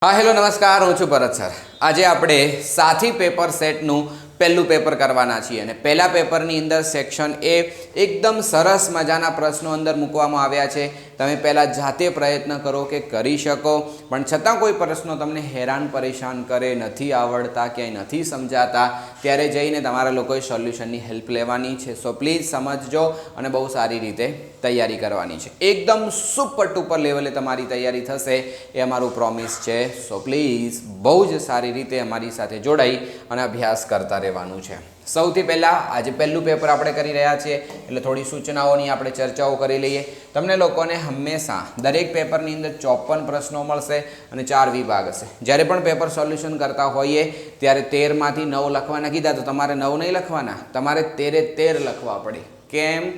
हाँ हेलो नमस्कार हूँ छुं भरत सर। आज आपणे साथी पेपर सेटनु पहलू पेपर करवाना छीए अने पहला पेपरनी अंदर सेक्शन ए एकदम सरस मजाना प्रश्नों अंदर मूकवामां आव्या छे। तमे पहला जाते प्रयत्न करो कि करी शको, पण छतां कोई प्रश्नों तमने हैरान परेशान करे, नथी आवड़ता, क्यांय नथी समजाता, त्यारे जईने तमारा लोकोए सोल्यूशननी हेल्प लेवानी छे। सो प्लीज समझजो अने बहु सारी रीते तैयारी करवानी छे। एकदम सुपर टुपर लेवले तमारी तैयारी थशे ए अमारुं प्रोमिस छे। सो प्लीज बहु ज सारी रीते अमारी साथे जोडाई अने अभ्यास करता रहेवानुं छे। सौथी पहला आज पहलू पेपर आपणे करी रह्या छीए એટલે થોડી સૂચનાઓની આપણે ચર્ચાઓ કરી લઈએ। તમને લોકોને હંમેશા દરેક પેપરની અંદર 54 પ્રશ્નો મળશે અને 4 વિભાગ હશે। જ્યારે પણ પેપર સોલ્યુશન કરતા હોઈએ ત્યારે 13 માંથી 9 લખવાના કીધા તો તમારે 9 નહીં લખવાના, તમારે 13 લખવા પડે। કેમ?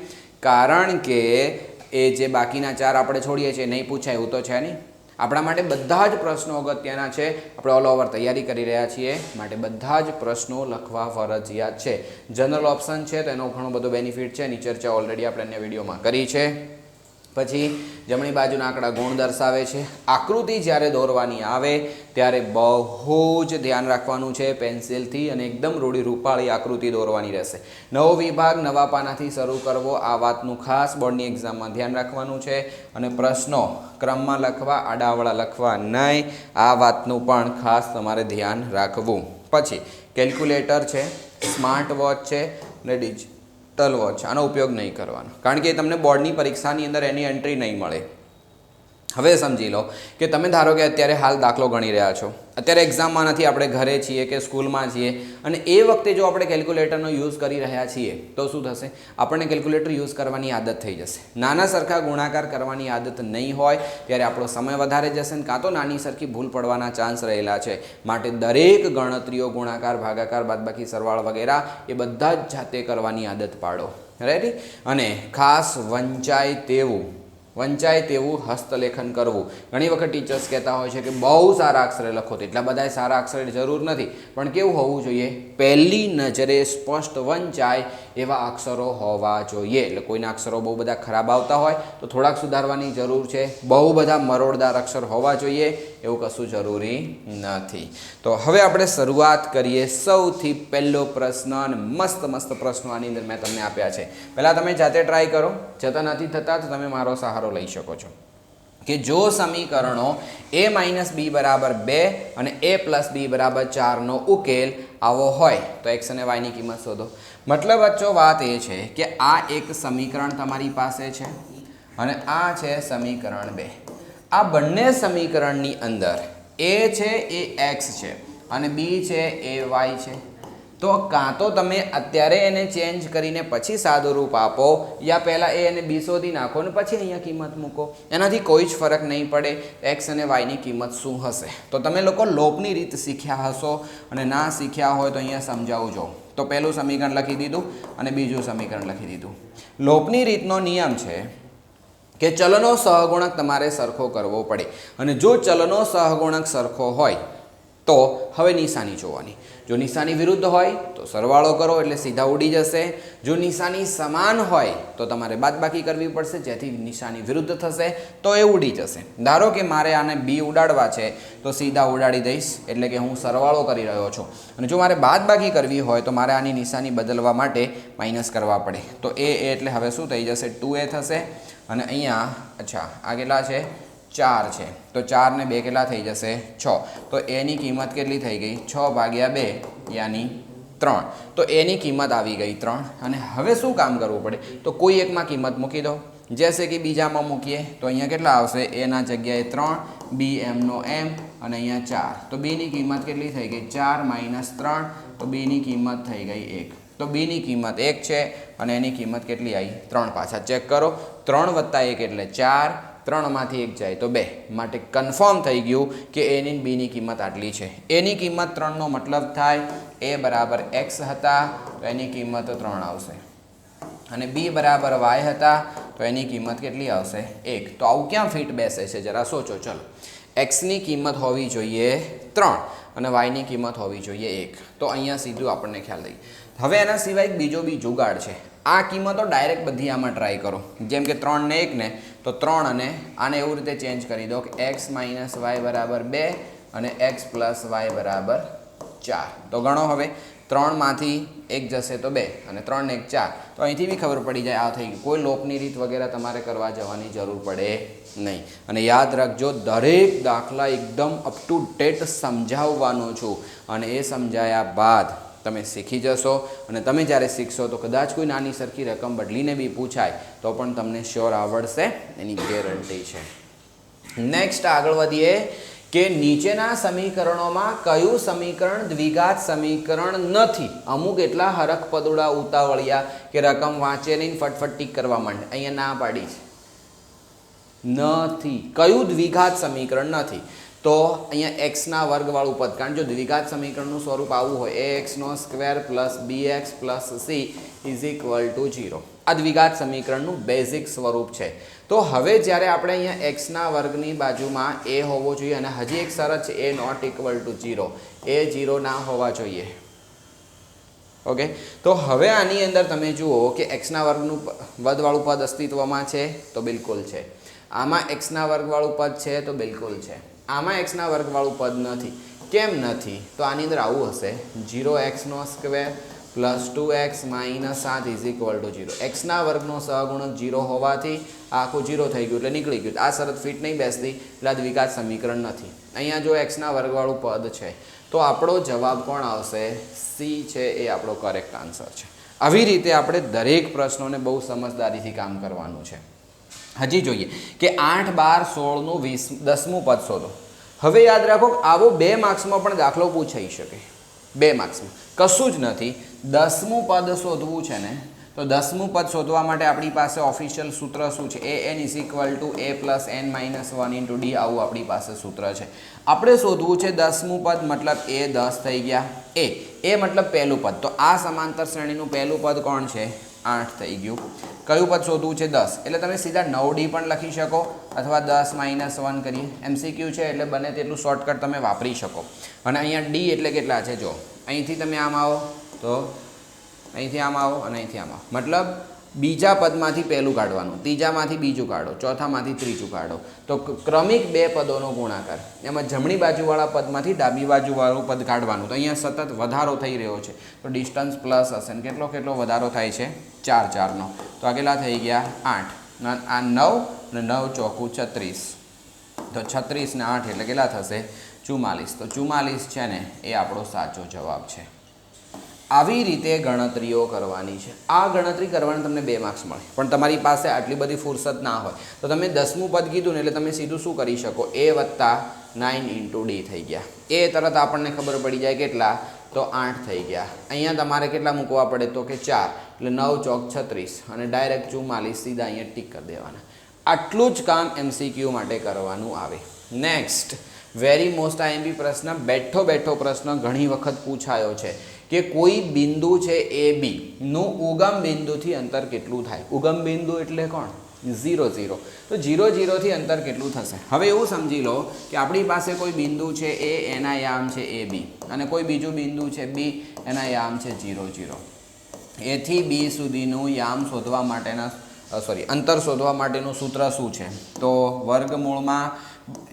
કારણ કે એ જે બાકીના 4 આપણે છોડીએ છીએ નહીં પૂછાય એવું તો છે નહીં। આપણા માટે બધા જ પ્રશ્નો અગત્યના છે। આપણે ઓલ ઓવર તૈયારી કરી રહ્યા છીએ માટે બધા જ પ્રશ્નો લખવા ફરજિયાત છે। જનરલ ઓપ્શન છે તો એનો ઘણો બધો બેનિફિટ છે, એની ચર્ચા ઓલરેડી આપણે અન્ય વિડીયોમાં કરી છે। પછી જમણી બાજુના આંકડા ગુણ દર્શાવે છે। આકૃતિ જ્યારે દોરવાની આવે ત્યારે બહુ જ ધ્યાન રાખવાનું છે પેન્સિલથી અને એકદમ રૂડી રૂપાળી આકૃતિ દોરવાની રહેશે। નવો વિભાગ નવા પાનાથી શરૂ કરવો, આ વાતનું ખાસ બોર્ડની એક્ઝામમાં ધ્યાન રાખવાનું છે। અને પ્રશ્નો ક્રમમાં લખવા, આડાવડા લખવા નહીં, આ વાતનું પણ ખાસ તમારે ધ્યાન રાખવું। પછી કેલ્ક્યુલેટર છે, સ્માર્ટ વોચ છે અને ડિજિટલ વોચ, આનો ઉપયોગ નહીં કરવાનો કારણ કે તમને બોર્ડની પરીક્ષાની અંદર એની એન્ટ્રી નહીં મળે। હવે સમજી લો કે તમે ધારો કે અત્યારે હાલ દાખલો ગણી રહ્યા છો, અત્યારે એક્ઝામમાં નથી, આપણે ઘરે છીએ કે સ્કૂલમાં છીએ અને એ વખતે જો આપણે કેલ્ક્યુલેટરનો યુઝ કરી રહ્યા છીએ તો શું થશે? આપણને કેલ્ક્યુલેટર યુઝ કરવાની આદત થઈ જશે। નાના સરખા ગુણાકાર કરવાની આદત નહીં હોય ત્યારે આપણો સમય વધારે જશે ને કાં તો નાની સરખી ભૂલ પડવાના ચાન્સ રહેલા છે। માટે દરેક ગણતરીઓ ગુણાકાર, ભાગાકાર, બાદબાકી, સરવાળો વગેરે એ બધા જ જાતે કરવાની આદત પાડો। રેડી? અને ખાસ વંચાય તેવું હસ્તલેખન કરવું। ઘણી વખત ટીચર્સ કહેતા હોય છે કે બહુ સારા અક્ષરે લખો, તો એટલા બધા સારા અક્ષરે જરૂર નથી, પણ કેવું હોવું જોઈએ? પહેલી નજરે સ્પષ્ટ વંચાય એવા અક્ષરો હોવા જોઈએ। એટલે કોઈના અક્ષરો બહુ બધા ખરાબ આવતા હોય તો થોડાક સુધારવાની જરૂર છે, બહુ બધા મરોડદાર અક્ષર હોવા જોઈએ એવું કશું જરૂરી નથી। તો હવે આપણે શરૂઆત કરીએ। સૌથી પહેલો પ્રશ્ન અને મસ્ત પ્રશ્નો આની અંદર મેં તમને આપ્યા છે, પહેલાં તમે જાતે ટ્રાય કરો, જતા નથી થતા તો તમે મારો સહારો લઈ શકો છો કે જો સમીકરણો a - b = 2 અને a + b = 4 નો ઉકેલ આવો હોય તો x અને y ની કિંમત શોધો। મતલબ વચ્ચે વાત એ છે કે આ એક સમીકરણ તમારી પાસે છે અને આ છે સમીકરણ 2। આ બંને સમીકરણની અંદર a છે એ x છે અને b છે એ y છે, તો કાં તો તમે અત્યારે એને ચેન્જ કરીને પછી સાદું રૂપ આપો યા પહેલાં એ અને બી શોધી નાખો અને પછી અહીંયા કિંમત મૂકો, એનાથી કોઈ જ ફરક નહીં પડે એક્સ અને વાયની કિંમત શું હશે। તો તમે લોકો લોપની રીત શીખ્યા હશો અને ના શીખ્યા હોય તો અહીંયા સમજાવું જો। તો પહેલું સમીકરણ લખી દીધું અને બીજું સમીકરણ લખી દીધું। લોપની રીતનો નિયમ છે કે ચલનો સહગુણક તમારે સરખો કરવો પડે અને જો ચલનો સહગુણક સરખો હોય તો હવે નિશાની જોવાની। જો નિશાની વિરુદ્ધ હોય તો સરવાળો કરો એટલે સીધા ઉડી જશે, જો નિશાની સમાન હોય તો તમારે બાદબાકી કરવી પડશે જેથી નિશાની વિરુદ્ધ થશે તો એ ઉડી જશે। ધારો કે મારે આને બી ઉડાડવા છે તો સીધા ઉડાડી દઈશ એટલે કે હું સરવાળો કરી રહ્યો છું, અને જો મારે બાદબાકી કરવી હોય તો મારે આની નિશાની બદલવા માટે માઇનસ કરવા પડે, તો એ એટલે હવે શું થઈ જશે? 2a થશે અને અહીંયા અચ્છા આ કેટલા છે? 4 છે, તો 4 ને 2 કેટલા થઈ જશે? 6, તો એની કિંમત કેટલી થઈ ગઈ? 6/2 યાની 3, તો એની કિંમત આવી ગઈ 3। અને હવે શું કામ કરવું પડે? તો કોઈ એકમાં કિંમત મૂકી દો, જैसे કે બીજામાં મૂકીએ તો અહીંયા કેટલા આવશે? એના જગ્યાએ 3, બી એમનો એમ અને અહીંયા 4, તો બીની કિંમત કેટલી થઈ ગઈ? 4 - 3, તો બીની કિંમત થઈ ગઈ 1, તો બીની કિંમત 1 છે અને એની કિંમત કેટલી આવી? 3। પાછા ચેક કરો, 3 + 1 એટલે 4, 3 માંથી 1 જાય તો 2, માટે કન્ફર્મ થઈ ગયું કે એની બીની કિંમત આટલી છે। એની કિંમત 3 નો મતલબ થાય a = x હતા તો એની કિંમત 3 આવશે અને b = y હતા તો એની કિંમત કેટલી આવશે? 1। તો આવું ક્યાં ફિટ બેસે છે જરા સોચો। ચલો, x ની કિંમત હોવી જોઈએ 3 અને y ની કિંમત હોવી જોઈએ 1, તો અહીંયા સીધું આપણને ખ્યાલ થઈ। હવે એના સિવાય એક બીજો બી જુગાડ છે। આ કિંમતો ડાયરેક્ટ બધી આમાં ટ્રાય કરો, જેમ કે 3 ને 1 ને તો 3 અને આને એવું રીતે ચેન્જ કરી દો કે x - y = 2 અને x પ્લસ વાય બરાબર 4. તો ગણો હવે 3માંથી 1 જશે તો 2 અને 3 ને 1 4. તો અહીંથી બી ખબર પડી જાય આ થઈ ગયું. કોઈ લોપની રીત વગેરે તમારે કરવા જવાની જરૂર પડે નહીં. અને યાદ રાખજો, દરેક દાખલા એકદમ અપ ટુ ડેટ સમજાવવાનો છું અને એ સમજાયા બાદ તમે શીખી જશો. અને તમે જ્યારે શીખશો તો કદાચ કોઈ નાની સરખી રકમ બદલીને બી પૂછાય તો પણ તમને શ્યોર આવડશે, એની ગેરંટી છે. નેક્સ્ટ આગળ વધીએ કે નીચેના સમીકરણોમાં કયું સમીકરણ દ્વિઘાત સમીકરણ નથી. અમુક એટલા હરખ પદોડા ઉતાવળિયા કે રકમ વાંચે નહીં, ફટફટ ટીક કરવા માંડે. અહીંયા ના પાડી છે, નથી. કયું દ્વિઘાત સમીકરણ નથી? તો અહીંયા એક્સના વર્ગવાળું પદ, કારણ જો દ્વિઘાત સમીકરણનું સ્વરૂપ આવું હોય ax² plus bx plus c is equal to 0. આ દ્વિઘાત સમીકરણનું બેઝિક સ્વરૂપ છે. તો હવે જ્યારે આપણે અહીંયા એક્સના વર્ગની બાજુમાં એ હોવો જોઈએ અને હજી એક શરત છે એ નોટ ઇક્વલ ટુ 0, એ 0 ના હોવા જોઈએ. ઓકે, તો હવે આની અંદર તમે જુઓ કે એક્સના વર્ગનું વધવાળું પદ અસ્તિત્વમાં છે તો બિલકુલ છે. આમાં એક્સના વર્ગવાળું પદ છે તો બિલકુલ છે. આમાં એક્સના વર્ગવાળું પદ નથી. કેમ નથી? તો આની અંદર આવું હશે 0x² plus 2x minus 7 is equal to 0. એક્સના વર્ગનો સહગુણક 0 હોવાથી આખું 0 થઈ ગયું એટલે નીકળી ગયું. આ શરત ફિટ નહીં બેસતી એટલે આ દ્વિઘાત સમીકરણ નથી. અહીંયા જો એક્સના વર્ગવાળું પદ છે તો આપણો જવાબ કોણ આવશે? સી છે, એ આપણો કરેક્ટ આન્સર છે. આવી રીતે આપણે દરેક પ્રશ્નોને બહુ સમજદારીથી કામ કરવાનું છે. હજી જોઈએ કે 8, 12, 16નું 10મું પદ શોધો. હવે યાદ રાખો, આવો 2 માર્ક્સમાં પણ દાખલો પૂછાઈ શકે. 2 માર્ક્સમાં કશું જ નથી. 10મું પદ શોધવું છે ને, તો 10મું પદ શોધવા માટે આપણી પાસે ઓફિશિયલ સૂત્ર શું છે? an is equal to a plus n minus 1 into d. આવું આપણી પાસે સૂત્ર છે. આપણે શોધવું છે 10મું પદ, મતલબ એ 10 થઈ ગયા. એ મતલબ પહેલું પદ. તો આ સમાંતર શ્રેણીનું પહેલું પદ કોણ છે? 8 થઈ ગયું. કયું પદ શોધવું છે? 10. એટલે તમે સીધા 9d પણ લખી શકો અથવા 10 માઇનસ 1 કરીએ. MCQ છે એટલે બને તેટલું શોર્ટકટ તમે વાપરી શકો. અને અહીંયા d એટલે કેટલા છે? જો અહીંથી તમે આમ આવો તો અહીંથી આમ આવો અને અહીંથી આમ આવો. મતલબ બીજા પદમાંથી પહેલું કાઢવાનું, ત્રીજામાંથી બીજું કાઢો, ચોથામાંથી ત્રીજું કાઢો. તો ક્રમિક 2 પદોનો ગુણાકાર. એમાં જમણી બાજુવાળા પદમાંથી ડાબી બાજુવાળું પદ કાઢવાનું. તો અહીંયા સતત વધારો થઈ રહ્યો છે તો ડિસ્ટન્સ પ્લસ હશે. ને કેટલો વધારો થાય છે? 4 4નો. તો આ કેટલા થઈ ગયા? 8. આ 9 અને 9 ચોકું 36. તો 36 ને 8 એટલે કેટલા થશે? 44. તો 44 છે ને એ આપણો સાચો જવાબ છે. આવી રીતે ગણતરીઓ કરવાની છે. આ ગણતરી કરવાને તમને 2 માર્ક્સ મળે. પણ તમારી પાસે આટલી બધી ફુરસત ના હોય તો તમે 10મું પદ કીધું ને એટલે તમે સીધું શું કરી શકો? a વત્તા 9 ઇન્ટુ d થઈ ગયા. એ તરત આપણને ખબર પડી જાય કેટલા? તો 8 થઈ ગયા. અહીંયા તમારે કેટલા મૂકવા પડે? તો કે 4. એટલે 9 ચોક 36 અને ડાયરેક્ટ 44 સીધા અહીંયા ટીક કરી દેવાના. આટલું જ કામ MCQ માટે કરવાનું આવે. નેક્સ્ટ વેરી મોસ્ટ IMP પ્રશ્ન, બેઠો પ્રશ્ન ઘણી વખત પૂછાયો છે કે કોઈ બિંદુ છે AB નું ઉગમ બિંદુથી અંતર કેટલું થાય? ઉગમ બિંદુ એટલે કોણ? 0 0. તો 0 0 થી અંતર કેટલું થશે? હવે એવું સમજી લો કે આપણી પાસે કોઈ બિંદુ છે A, એના યામ છે AB, અને કોઈ બીજું બિંદુ છે B, એના યામ છે 0 0. A થી B સુધીનું યામ શોધવા માટેના અંતર શોધવા માટેનું સૂત્ર શું છે? તો વર્ગમૂળમાં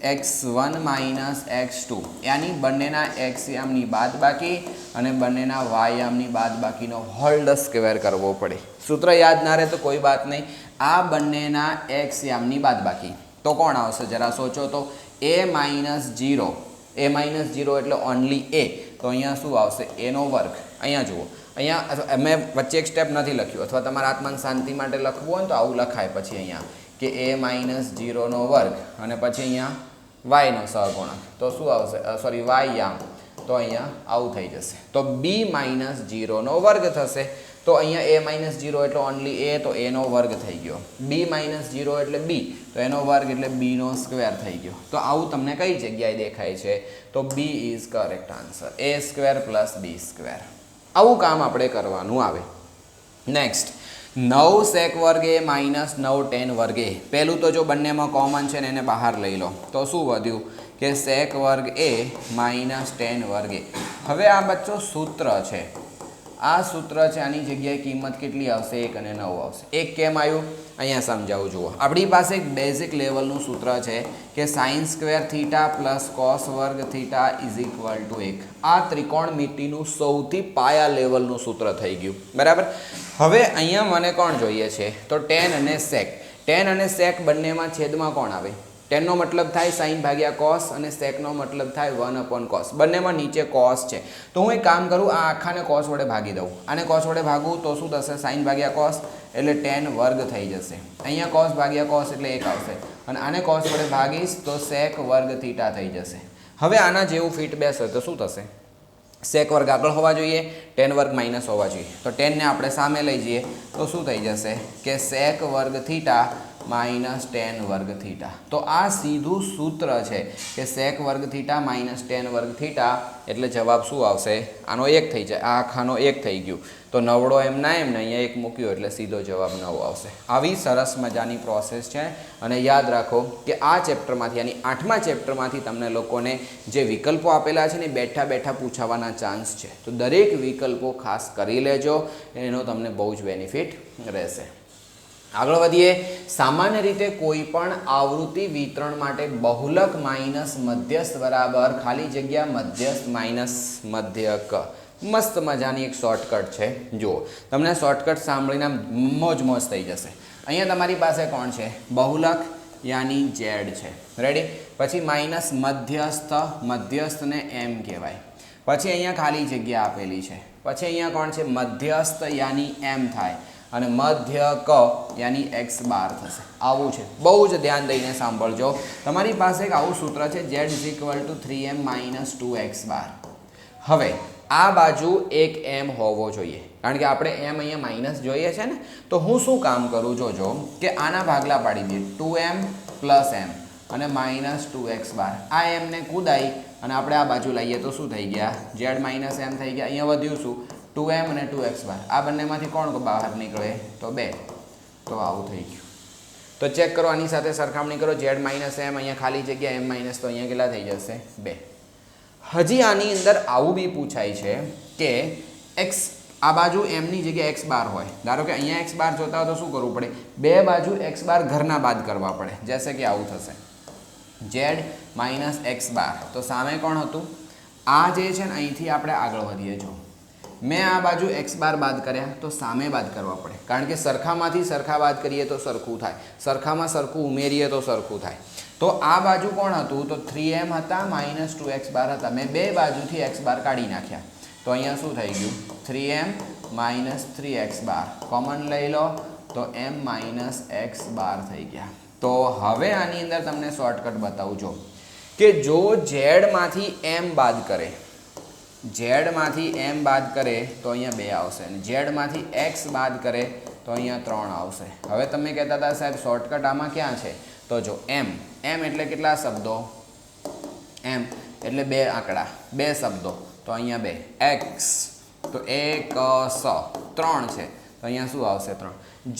x1 માઇનસ x2, યાની બંનેના x યામની બાદબાકી અને બંનેના y યામની બાદબાકીનો હોલ સ્ક્વેર કરવો પડે. સૂત્ર યાદ ના રહે તો કોઈ વાત નહીં. આ બંનેના x યામની બાદબાકી તો કોણ આવશે? જરા સોચો તો a માઇનસ 0. a માઇનસ 0 એટલે ઓનલી a. તો અહીંયા શું આવશે? a નો વર્ગ. અહીંયા જુઓ, અહીંયા મેં વચ્ચે એક સ્ટેપ નથી લખ્યું, અથવા તમારા આત્માન શાંતિ માટે લખવું હોય તો આવું લખાય. પછી અહીંયા કે a માઇનસ 0નો વર્ગ અને પછી અહીંયા y નો સહગુણક. તો શું આવશે? y યામ. તો અહીંયા આવું થઈ જશે. તો b માઇનસ 0નો વર્ગ થશે. તો અહીંયા a માઇનસ 0 એટલે ઓનલી a, તો a નો વર્ગ થઈ ગયો. b માઇનસ 0 એટલે b, તો એનો વર્ગ એટલે b નો સ્ક્વેર થઈ ગયો. તો આવું તમને કઈ જગ્યાએ દેખાય છે? તો b is correct answer. a square plus b square. આવું કામ આપણે કરવાનું આવે. નેક્સ્ટ 9 sec વર્ગ a માઇનસ 9 tan વર્ગ a. પહેલું તો જો બંનેમાં કોમન છે ને એને બહાર લઈ લો તો શું વધ્યું કે sec વર્ગ a માઇનસ tan વર્ગ a. હવે આ બચ્ચો સૂત્ર છે. આ સૂત્ર છે આની જગ્યાએ કિંમત કેટલી આવશે 1 અને 9 આવશે. 1 કેમ આવ્યું અહીંયા સમજાવું જુઓ. આપણી પાસે એક બેઝિક લેવલનું સૂત્ર છે કે sin square theta plus cos વર્ગ થીટા ઇઝ ઇક્વલ ટુ 1. આ ત્રિકોણમિતિનું સૌથી પાયા લેવલનું સૂત્ર થઈ ગયું બરાબર. હવે અહીંયા મને કોણ જોઈએ છે તો tan અને sec. tan અને sec બંનેમાં છેદમાં કોણ આવે? tan નો મતલબ થાય sin ભાગ્યા cos અને sec નો મતલબ થાય 1/cos. બંનેમાં નીચે cos છે તો હું એક કામ કરું, આ આખાને cos વડે ભાગી દઉં. આને cos વડે ભાગું તો શું થશે? sin ભાગ્યા cos એટલે tan વર્ગ થઈ જશે. અહીંયા cos ભાગ્યા cos એટલે 1 આવશે અને આને cos વડે ભાગીશ તો sec વર્ગ થીટા થઈ જશે. હવે આના જેવું ફિટ બેસે તો શું થશે? sec વર્ગ આગળ હોવા જોઈએ, tan વર્ગ માઇનસ હોવા જોઈએ. તો tan ને આપણે સામે લઈ જઈએ તો શું થઈ જશે કે sec વર્ગ થીટા માઇનસ tan વર્ગ થીટા. તો આ સીધું સૂત્ર છે કે sec વર્ગ થીટા માઇનસ tan વર્ગ થીટા એટલે જવાબ શું આવશે? આનો 1 થઈ જાય, આ આખાનો 1 થઈ ગયું તો નવડો એમ ના એમ ને અહીંયા 1 મૂક્યો એટલે સીધો જવાબ 9 આવશે. આવી સરસ મજાની પ્રોસેસ છે અને યાદ રાખો કે આ ચેપ્ટરમાંથી યાની 8મા ચેપ્ટરમાંથી તમને લોકોને જે વિકલ્પો આપેલા છે ને બેઠા બેઠા પૂછાવાના ચાન્સ છે. તો દરેક વિકલ્પો ખાસ કરી લેજો, એનો તમને બહુ જ બેનિફિટ રહેશે. આગળ વધીએ. સામાન્ય રીતે કોઈ પણ આવૃત્તિ વિતરણ માટે બહુલક માઇનસ મધ્યસ્થ બરાબર ખાલી જગ્યા મધ્યસ્થ માઇનસ મધ્યક. મસ્ત મજાની એક શોર્ટકટ છે. જુઓ, તમને શોર્ટકટ સાંભળીને મોજ થઈ જશે. અહીંયા તમારી પાસે કોણ છે? બહુલક યાની z છે. રેડી? પછી માઇનસ મધ્યસ્થ, મધ્યસ્થને m કહેવાય. પછી અહીંયા ખાલી જગ્યા આપેલી છે. પછી અહીંયા કોણ છે? મધ્યસ્થ યાની m થાય અને મધ્યક યાની x બાર થશે. આવું છે, બહુ જ ધ્યાન દઈને સાંભળજો. તમારી પાસે એક આવું સૂત્ર છે z is equal to 3m minus 2x બાર. હવે આ બાજુ એક m હોવો જોઈએ કારણ કે આપણે m અહીંયા માઇનસ જોઈએ છે ને. તો હું શું કામ કરું જોજો કે આના ભાગલા પાડી દઈએ 2m પ્લસ m અને માઇનસ 2x બાર. આ m ને કુદાઈ અને આપણે આ બાજુ લઈએ તો શું થઈ ગયા? z માઇનસ m થઈ ગયા. અહીંયા વધ્યું શું? 2m અને 2x બાર. આ બંનેમાંથી કોણ બહાર નીકળે? તો 2. તો આવું થઈ ગયું. તો ચેક કરો, આની સાથે સરખામણી કરો. z માઇનસ m અહીંયા ખાલી જગ્યા m માઇનસ તો અહીંયા કેટલા થઈ જશે? 2. હજી આની અંદર આવું બી પૂછાય છે કે x આ બાજુ m ની જગ્યાએ x બાર હોય. ધારો કે અહીંયા x બાર જોતા હોય તો શું કરવું પડે? બે બાજુ x બાર ઘરના બાદ કરવા પડે. જૈસે કે આવું થશે z માઇનસ x બાર. તો સામે કોણ હતું? આ જે છે ને અહીંથી આપણે આગળ વધીએ. જો મેં આ બાજુ x બાર બાદ કર્યા તો સામે બાદ કરવા પડે કારણ કે સરખામાંથી સરખા બાદ કરીએ તો સરખું થાય, સરખામાં સરખું ઉમેરીએ તો સરખું થાય. તો આ બાજુ કોણ હતું? તો 3m હતા માઇનસ 2x બાર હતા. મેં બે બાજુથી x બાર કાઢી નાખ્યા તો અહીંયા શું થઈ ગયું? 3m માઇનસ 3x બાર. કોમન લઈ લો તો m માઇનસ x બાર થઈ ગયા. તો હવે આની અંદર તમને શોર્ટકટ બતાવું જો કે જો z માંથી m બાદ કરે, z માંથી m બાદ કરે તો અહીંયા 2 આવશે અને z માંથી x બાદ કરે તો અહીંયા 3 આવશે. હવે તમે કહેતા હતા સાહેબ શોર્ટકટ આમાં ક્યાં છે? તો જો m એટલે કેટલા શબ્દો? m એટલે 2 આંકડા, 2 શબ્દો તો અહીંયા 2. x તો 1 3 છે તો અહીંયા શું આવશે? 3.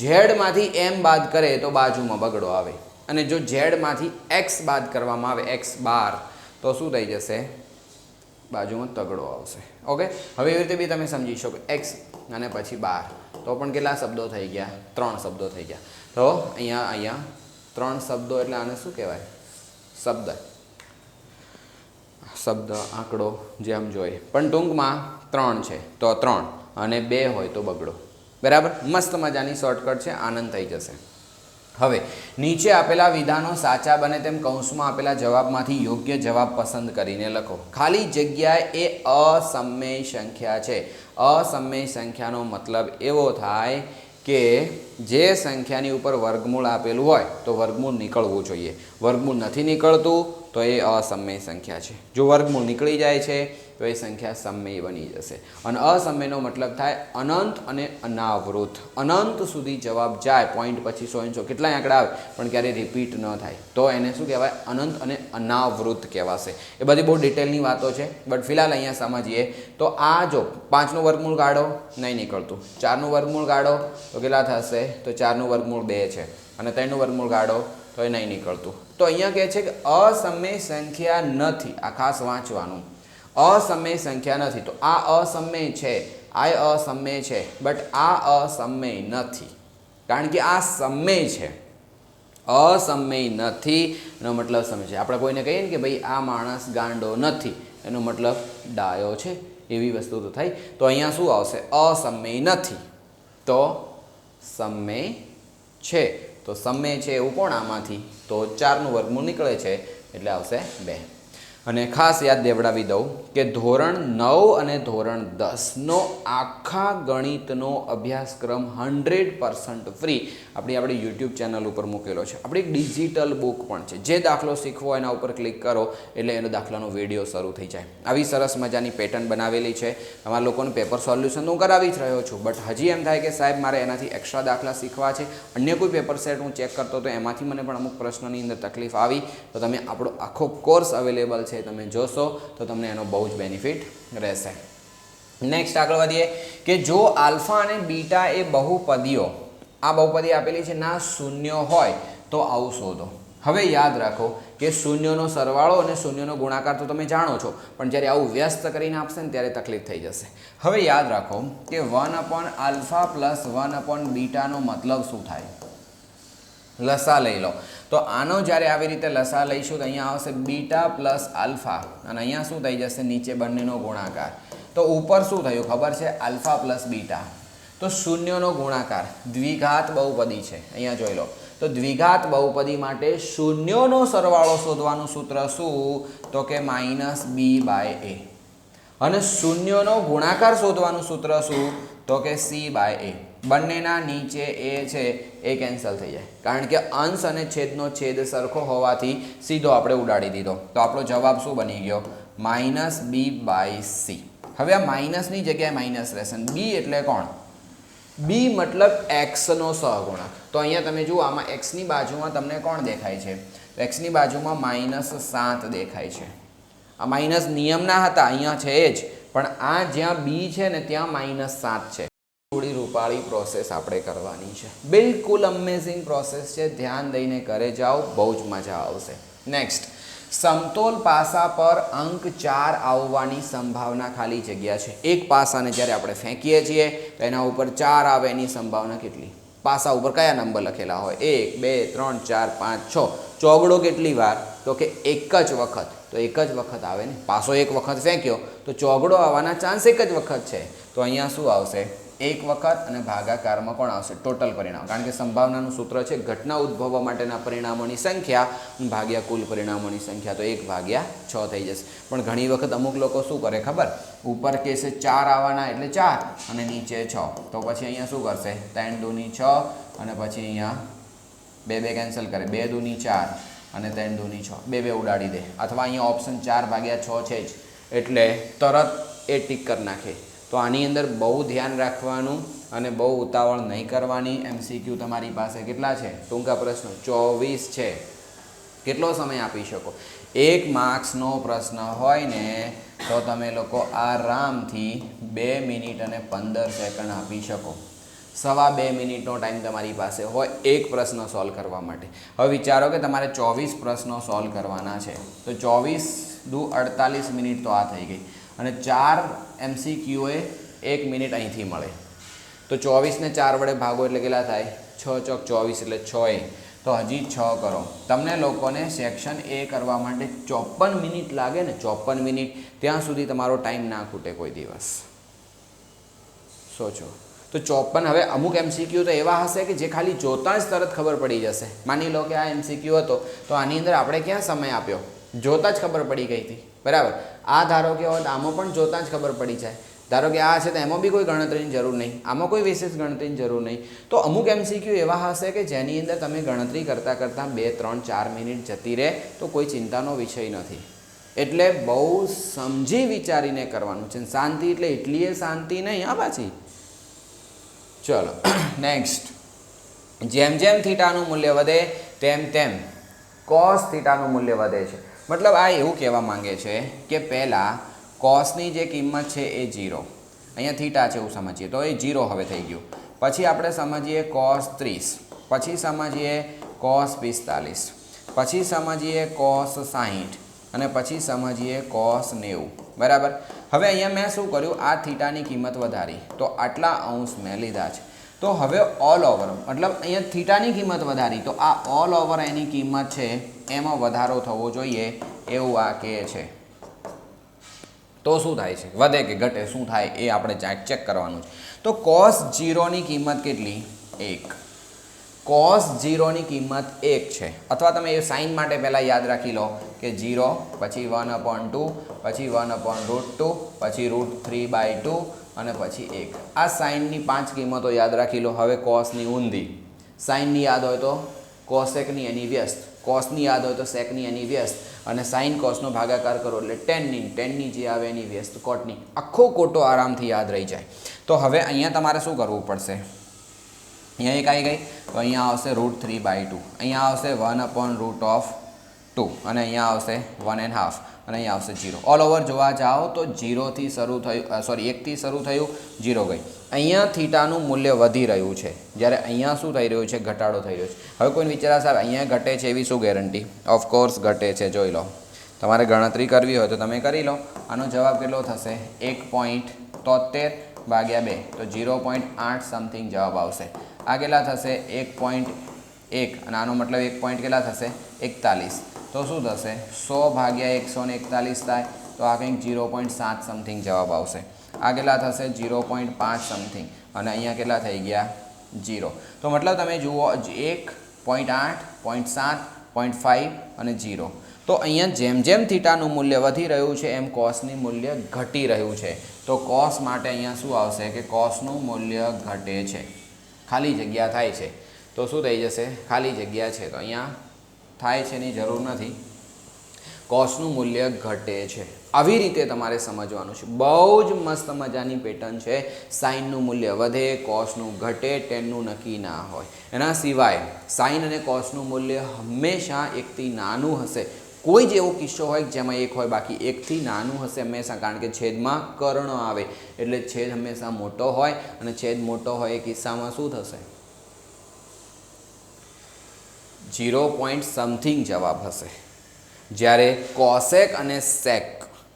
z માંથી m બાદ કરે તો બાજુમાં બગડો આવે અને જો z માંથી x બાદ કરવામાં આવે x બાર તો શું થઈ જશે? બાજુમાં તગડો આવશે. ઓકે, હવે એવી રીતે બી તમે સમજી શકો x અને પછી બાર તો પણ કેટલા શબ્દો થઈ ગયા? 3 શબ્દો થઈ ગયા. તો અહીંયા 3 શબ્દો એટલે આને શું કહેવાય? શબ્દ આંકડો જેમ જોઈએ પણ ટૂંકમાં 3 છે તો 3 અને 2 હોય તો બગડો. બરાબર? મસ્ત મજાની શોર્ટકટ છે, આનંદ થઈ જશે. હવે નીચે આપેલા વિધાનો સાચા બને તેમ કૌંસમાં આપેલા જવાબમાંથી યોગ્ય જવાબ પસંદ કરીને લખો. ખાલી જગ્યાએ એ અસમય સંખ્યા છે. અસમય સંખ્યાનો મતલબ એવો થાય કે જે સંખ્યાની ઉપર વર્ગમૂળ આપેલું હોય તો વર્ગમૂળ નીકળવું જોઈએ. વર્ગમૂળ નથી નીકળતું તો એ અસમય સંખ્યા છે. જો વર્ગમૂળ નીકળી જાય છે તો એ સંખ્યા સમય બની જશે. અને અસમયનો મતલબ થાય અનંત અને અનાવૃત. અનંત સુધી જવાબ જાય, પોઈન્ટ પછી 100 કેટલાય આંકડા આવે પણ ક્યારેય રિપીટ ન થાય તો એને શું કહેવાય? અનંત અને અનાવૃત કહેવાશે. એ બધી બહુ ડિટેલની વાતો છે બટ ફિલહાલ અહીંયા સમજીએ તો આ જો 5નું વર્ગમૂળ કાઢો નહીં નીકળતું, 4નું વર્ગમૂળ કાઢો તો કેટલા થશે? તો 4નું વર્ગમૂળ 2 છે અને 3નું વર્ગમૂળ કાઢો તો એ નહીં નીકળતું. તો અહીંયા કહે છે કે અસમય સંખ્યા નથી. આ ખાસ વાંચવાનું. અસમય સંખ્યા નથી તો આ અસમય છે આ અસમય છે બટ આ અસમય નથી, કારણ કે આ સમય છે, અસમય નથી એનો મતલબ સમય છે. આપણે કોઈને કહીએ ને કે ભાઈ આ માણસ ગાંડો નથી, એનો મતલબ ડાયો છે, એવી વસ્તુ તો થઈ. તો અહીંયા શું આવશે? અસમય નથી તો સમય છે. તો સમય છે એવું કોણ આમાંથી? તો 4નું વર્ગમૂળ નીકળે છે એટલે આવશે 2. અને ખાસ યાદ દેવડાવી દઉં કે ધોરણ 9 અને ધોરણ 10નો આખા ગણિતનો અભ્યાસક્રમ 100% ફ્રી આપણી યુટ્યુબ ચેનલ ઉપર મૂકેલો છે. આપણી એક ડિજિટલ બુક પણ છે. જે દાખલો શીખવો એના ઉપર ક્લિક કરો એટલે એનો દાખલાનો વિડીયો શરૂ થઈ જાય. આવી સરસ મજાની પેટર્ન બનાવેલી છે. તમારા લોકોનું પેપર સોલ્યુશન તો હું કરાવી જ રહ્યો છું, બટ હજી એમ થાય કે સાહેબ મારે એનાથી એક્સ્ટ્રા દાખલા શીખવા છે, અન્ય કોઈ પેપર સેટ હું ચેક કરતો તો એમાંથી મને પણ અમુક પ્રશ્નની અંદર તકલીફ આવી, તો તમે આપણો આખો કોર્સ અવેલેબલ છે, તમે જોશો તો તમને એનો બહુ જ બેનિફિટ રહેશે. નેક્સ્ટ આગળ વધીએ કે જો આલ્ફા અને બીટા એ બહુપદીઓ, આ બહુપદી આપેલી છે ના શૂન્ય હોય તો આવું શોધો. હવે યાદ રાખો કે શૂન્યનો સરવાળો અને શૂન્યનો ગુણાકાર તો તમે જાણો છો, પણ જ્યારે આવું વ્યસ્ત કરીને આપશે ને ત્યારે તકલીફ થઈ જશે. હવે યાદ રાખો કે 1/α + 1/βનો મતલબ શું થાય? લસા લઈ લો. તો આનો જ્યારે આવી રીતે લસા લઈશું તો અહીંયા આવશે બીટા પ્લસ આલ્ફા અને અહીંયા શું થઈ જશે? નીચે બંનેનો ગુણાકાર. તો ઉપર શું થયું ખબર છે? Alpha plus beta. તો શૂન્યનો ગુણાકાર દ્વિઘાત બહુપદી છે, અહીંયા જોઈ લો. તો દ્વિઘાત બહુપદી માટે શૂન્યોનો સરવાળો શોધવાનું સૂત્ર શું? તો કે -b/a. અને શૂન્યનો ગુણાકાર શોધવાનું સૂત્ર શું? તો કે c/a. બંનેના નીચે એ છે એ કેન્સલ થઈ જાય, કારણ કે અંશ અને છેદનો છેદ સરખો હોવાથી સીધો આપણે ઉડાડી દીધો. તો આપણો જવાબ શું બની ગયો? -b/c. હવે આ માઇનસની જગ્યાએ માઇનસ રહેશે. b એટલે કોણ? b મતલબ x નો સહગુણક. તો અહીંયા તમે જુઓ, આમાં x ની બાજુમાં તમને કોણ દેખાય છે? x ની બાજુમાં -7 દેખાય છે. આ માઇનસ નિયમના હતા, અહીંયા છે જ, પણ આ જ્યાં b છે ને ત્યાં -7 છે. થોડી રૂપાળી પ્રોસેસ આપણે કરવાની છે, બિલકુલ અમેઝિંગ પ્રોસેસ છે, ધ્યાન દઈને કરે જાઓ, બહુ જ મજા આવશે. નેક્સ્ટ, સમતોલ પાસા પર અંક 4 આવવાની સંભાવના ખાલી જગ્યા છે. એક પાસાને જ્યારે આપણે ફેંકીએ છીએ તો એના ઉપર 4 આવે એની સંભાવના કેટલી? પાસા ઉપર કયા નંબર લખેલા હોય? 1 2 3 4 5 6. ચોગડો કેટલી વાર? તો કે એક જ વખત. તો એક જ વખત આવે ને, પાસો એક વખત ફેંક્યો તો ચોગડો આવવાના ચાન્સ એક જ વખત છે. તો અહીંયા શું આવશે? એક વખત અને ભાગાકારમાં કોણ આવશે? ટોટલ પરિણામ. કારણ કે સંભાવનાનું સૂત્ર છે ઘટના ઉદ્ભવવા માટેના પરિણામોની સંખ્યા ભાગ્યા કુલ પરિણામોની સંખ્યા. તો 1/6 થઈ જશે. પણ ઘણી વખત અમુક લોકો શું કરે ખબર? ઉપર કહેશે 4 આવવાના એટલે 4 અને નીચે 6. તો પછી અહીંયા શું કરશે? 3 દૂની 6 અને પછી અહીંયા 2 2 કેન્સલ કરે, 2 દૂની 4 અને 3 દૂની 6, 2 2 ઉડાડી દે. અથવા અહીંયા ઓપ્શન 4/6 છે જ એટલે તરત એ ટીક કરી નાખે. તો આની અંદર બહુ ધ્યાન રાખવાનું અને બહુ ઉતાવળ નહીં કરવાની. MCQ તમારી પાસે કેટલા છે? ટૂંકા પ્રશ્નો 24 છે. કેટલો સમય આપી શકો? 1 માર્ક્સનો પ્રશ્ન હોય ને તો તમે લોકો આરામથી 2 મિનિટ અને 15 સેકન્ડ આપી શકો. 2.5 મિનિટનો ટાઈમ તમારી પાસે હોય એક પ્રશ્ન સોલ્વ કરવા માટે. હવે વિચારો કે તમારે 24 પ્રશ્નો સોલ્વ કરવાના છે, તો 24 દુ 48 મિનિટ તો આ થઈ ગઈ અને 4 MCQ એ 1 મિનિટ અહીંથી મળે. તો 24 ને 4 વડે ભાગો એટલે કેટલા થાય? 6 ચોક 24 એટલે 6 તો હજી 6 કરો. તમને લોકોને સેક્શન A કરવા માટે 54 મિનિટ લાગે ને, 54 મિનિટ, ત્યાં સુધી તમારો ટાઈમ ના ખૂટે કોઈ દિવસ. સોચો. તો 54. હવે અમુક MCQ તો એવા હશે કે જે ખાલી જોતાં જ તરત ખબર પડી જશે. માની લો કે આ MCQ હતો તો આની અંદર આપણે ક્યાં સમય આપ્યો? જોતાં જ ખબર પડી ગઈ હતી, બરાબર. આ ધારો કે હોત આમાં પણ જોતાં જ ખબર પડી જાય. ધારો કે આ છે તો એમાં બી કોઈ ગણતરીની જરૂર નહીં, આમાં કોઈ વિશેષ ગણતરીની જરૂર નહીં. તો અમુક MCQ એવા હશે કે જેની અંદર તમે ગણતરી કરતાં કરતાં 2 3 4 મિનિટ જતી રહે તો કોઈ ચિંતાનો વિષય નથી. એટલે બહુ સમજી વિચારીને કરવાનું છે. શાંતિ એટલે એટલી એ શાંતિ નહીં આ પાછી. ચલો નેક્સ્ટ, જેમ જેમ થીટાનું મૂલ્ય વધે તેમ તેમ કોસ થીટાનું મૂલ્ય વધે છે. મતલબ આ એવું કહેવા માંગે છે કે પહેલાં કોસની જે કિંમત છે એ 0, અહીંયા થીટા છે એવું સમજીએ તો એ 0 હવે થઈ ગયું. પછી આપણે સમજીએ cos 30, પછી સમજીએ cos 45, પછી સમજીએ cos 60 અને પછી સમજીએ cos 90, બરાબર। હવે અહીંયા મેં શું કર્યું, આ થીટાની કિંમત વધારી તો આટલા અંશ મેં લીધા છે। તો હવે ઓલ ઓવર મતલબ અહીંયા થીટાની કિંમત વધારી તો આ ઓલ ઓવર એની કિંમત છે એમાં વધારો થવો જોઈએ એવું આ કહે છે। તો શું થાય છે, વધે કે ઘટે, શું થાય એ આપણે ચેક કરવાનું છે। તો cos 0ની કિંમત કેટલી, 1। cos 0ની કિંમત 1 છે, અથવા તમે એ સાઇન માટે પહેલાં યાદ રાખી લો કે 0 પછી 1/2 પછી 1/√2 પછી √3/2 અને પછી 1। આ સાઇનની 5 કિંમતો યાદ રાખી લો। હવે કોસની ઊંધી, સાઇનની યાદ હોય તો કોસેકની એની વ્યસ્ત, કોસની યાદ હોય તો સેકની એની વ્યસ્ત, અને સાઇન કોસનો ભાગાકાર કરો એટલે ટેનની જે આવે એની વ્યસ્ત કોટની। આખો કોટો આરામથી યાદ રહી જાય। તો હવે અહીંયા તમારે શું કરવું પડશે, અહીંયા એક આવી ગઈ તો અહીંયા આવશે √3/2, અહીંયા આવશે 1/√2 અને અહીંયા આવશે 1.5 અને અહીંયા આવશે 0। ઓલ ઓવર જોવા જાઓ તો 0થી શરૂ થયું, 1થી શરૂ થયું, 0 ગઈ। અહીંયા થીટાનું મૂલ્ય વધી રહ્યું છે, જ્યારે અહીંયા શું થઈ રહ્યું છે, ઘટાડો થઈ રહ્યો છે। હવે કોઈને વિચાર સાહેબ અહીંયા ઘટે છે એવી શું ગેરંટી, ઓફકોર્સ ઘટે છે, જોઈ લો। તમારે ગણતરી કરવી હોય તો તમે કરી લો। આનો જવાબ કેટલો થશે, 1.73/2 તો 0.8 સમથિંગ જવાબ આવશે। આ કેટલા થશે, 1.1 અને આનો મતલબ 1 પોઈન્ટ કેટલા થશે, 41 તો શું થશે, 100/141 થાય તો આ કંઈક 0.7 સમથિંગ જવાબ આવશે। આ કેટલા થશે, 0.5 સમથિંગ અને અહીંયા કેટલા થઈ ગયા, 0। તો મતલબ તમે જુઓ 1.8, 0.7, 0.5 અને 0। તો અહીંયા જેમ જેમ થીટાનું મૂલ્ય વધી રહ્યું છે એમ કોસની મૂલ્ય ઘટી રહ્યું છે। તો કોસ માટે અહીંયા શું આવશે કે કોસનું મૂલ્ય ઘટે છે, ખાલી જગ્યા થાય છે તો શું થઈ જશે, ખાલી જગ્યા છે તો અહીંયા થાય છે ની જરૂર નથી, કોસનું મૂલ્ય ઘટે છે। આવી રીતે તમારે સમજવાનું છે। બહુ જ મસ્ત મજાની પેટર્ન છે। સાઇનનું મૂલ્ય વધે, કોસનું ઘટે, ટેનનું નક્કી ના હોય। એના સિવાય સાઇન અને કોસનું મૂલ્ય હંમેશા 1થી નાનું હશે। કોઈ જ એવો કિસ્સો હોય જેમાં 1 હોય બાકી 1થી નાનું હશે હંમેશા, કારણ કે છેદમાં કર્ણ આવે એટલે છેદ હંમેશા મોટો હોય અને છેદ મોટો હોય એ કિસ્સામાં શું થશે, 0 સમથિંગ જવાબ હશે। જ્યારે કોસેક અને સેક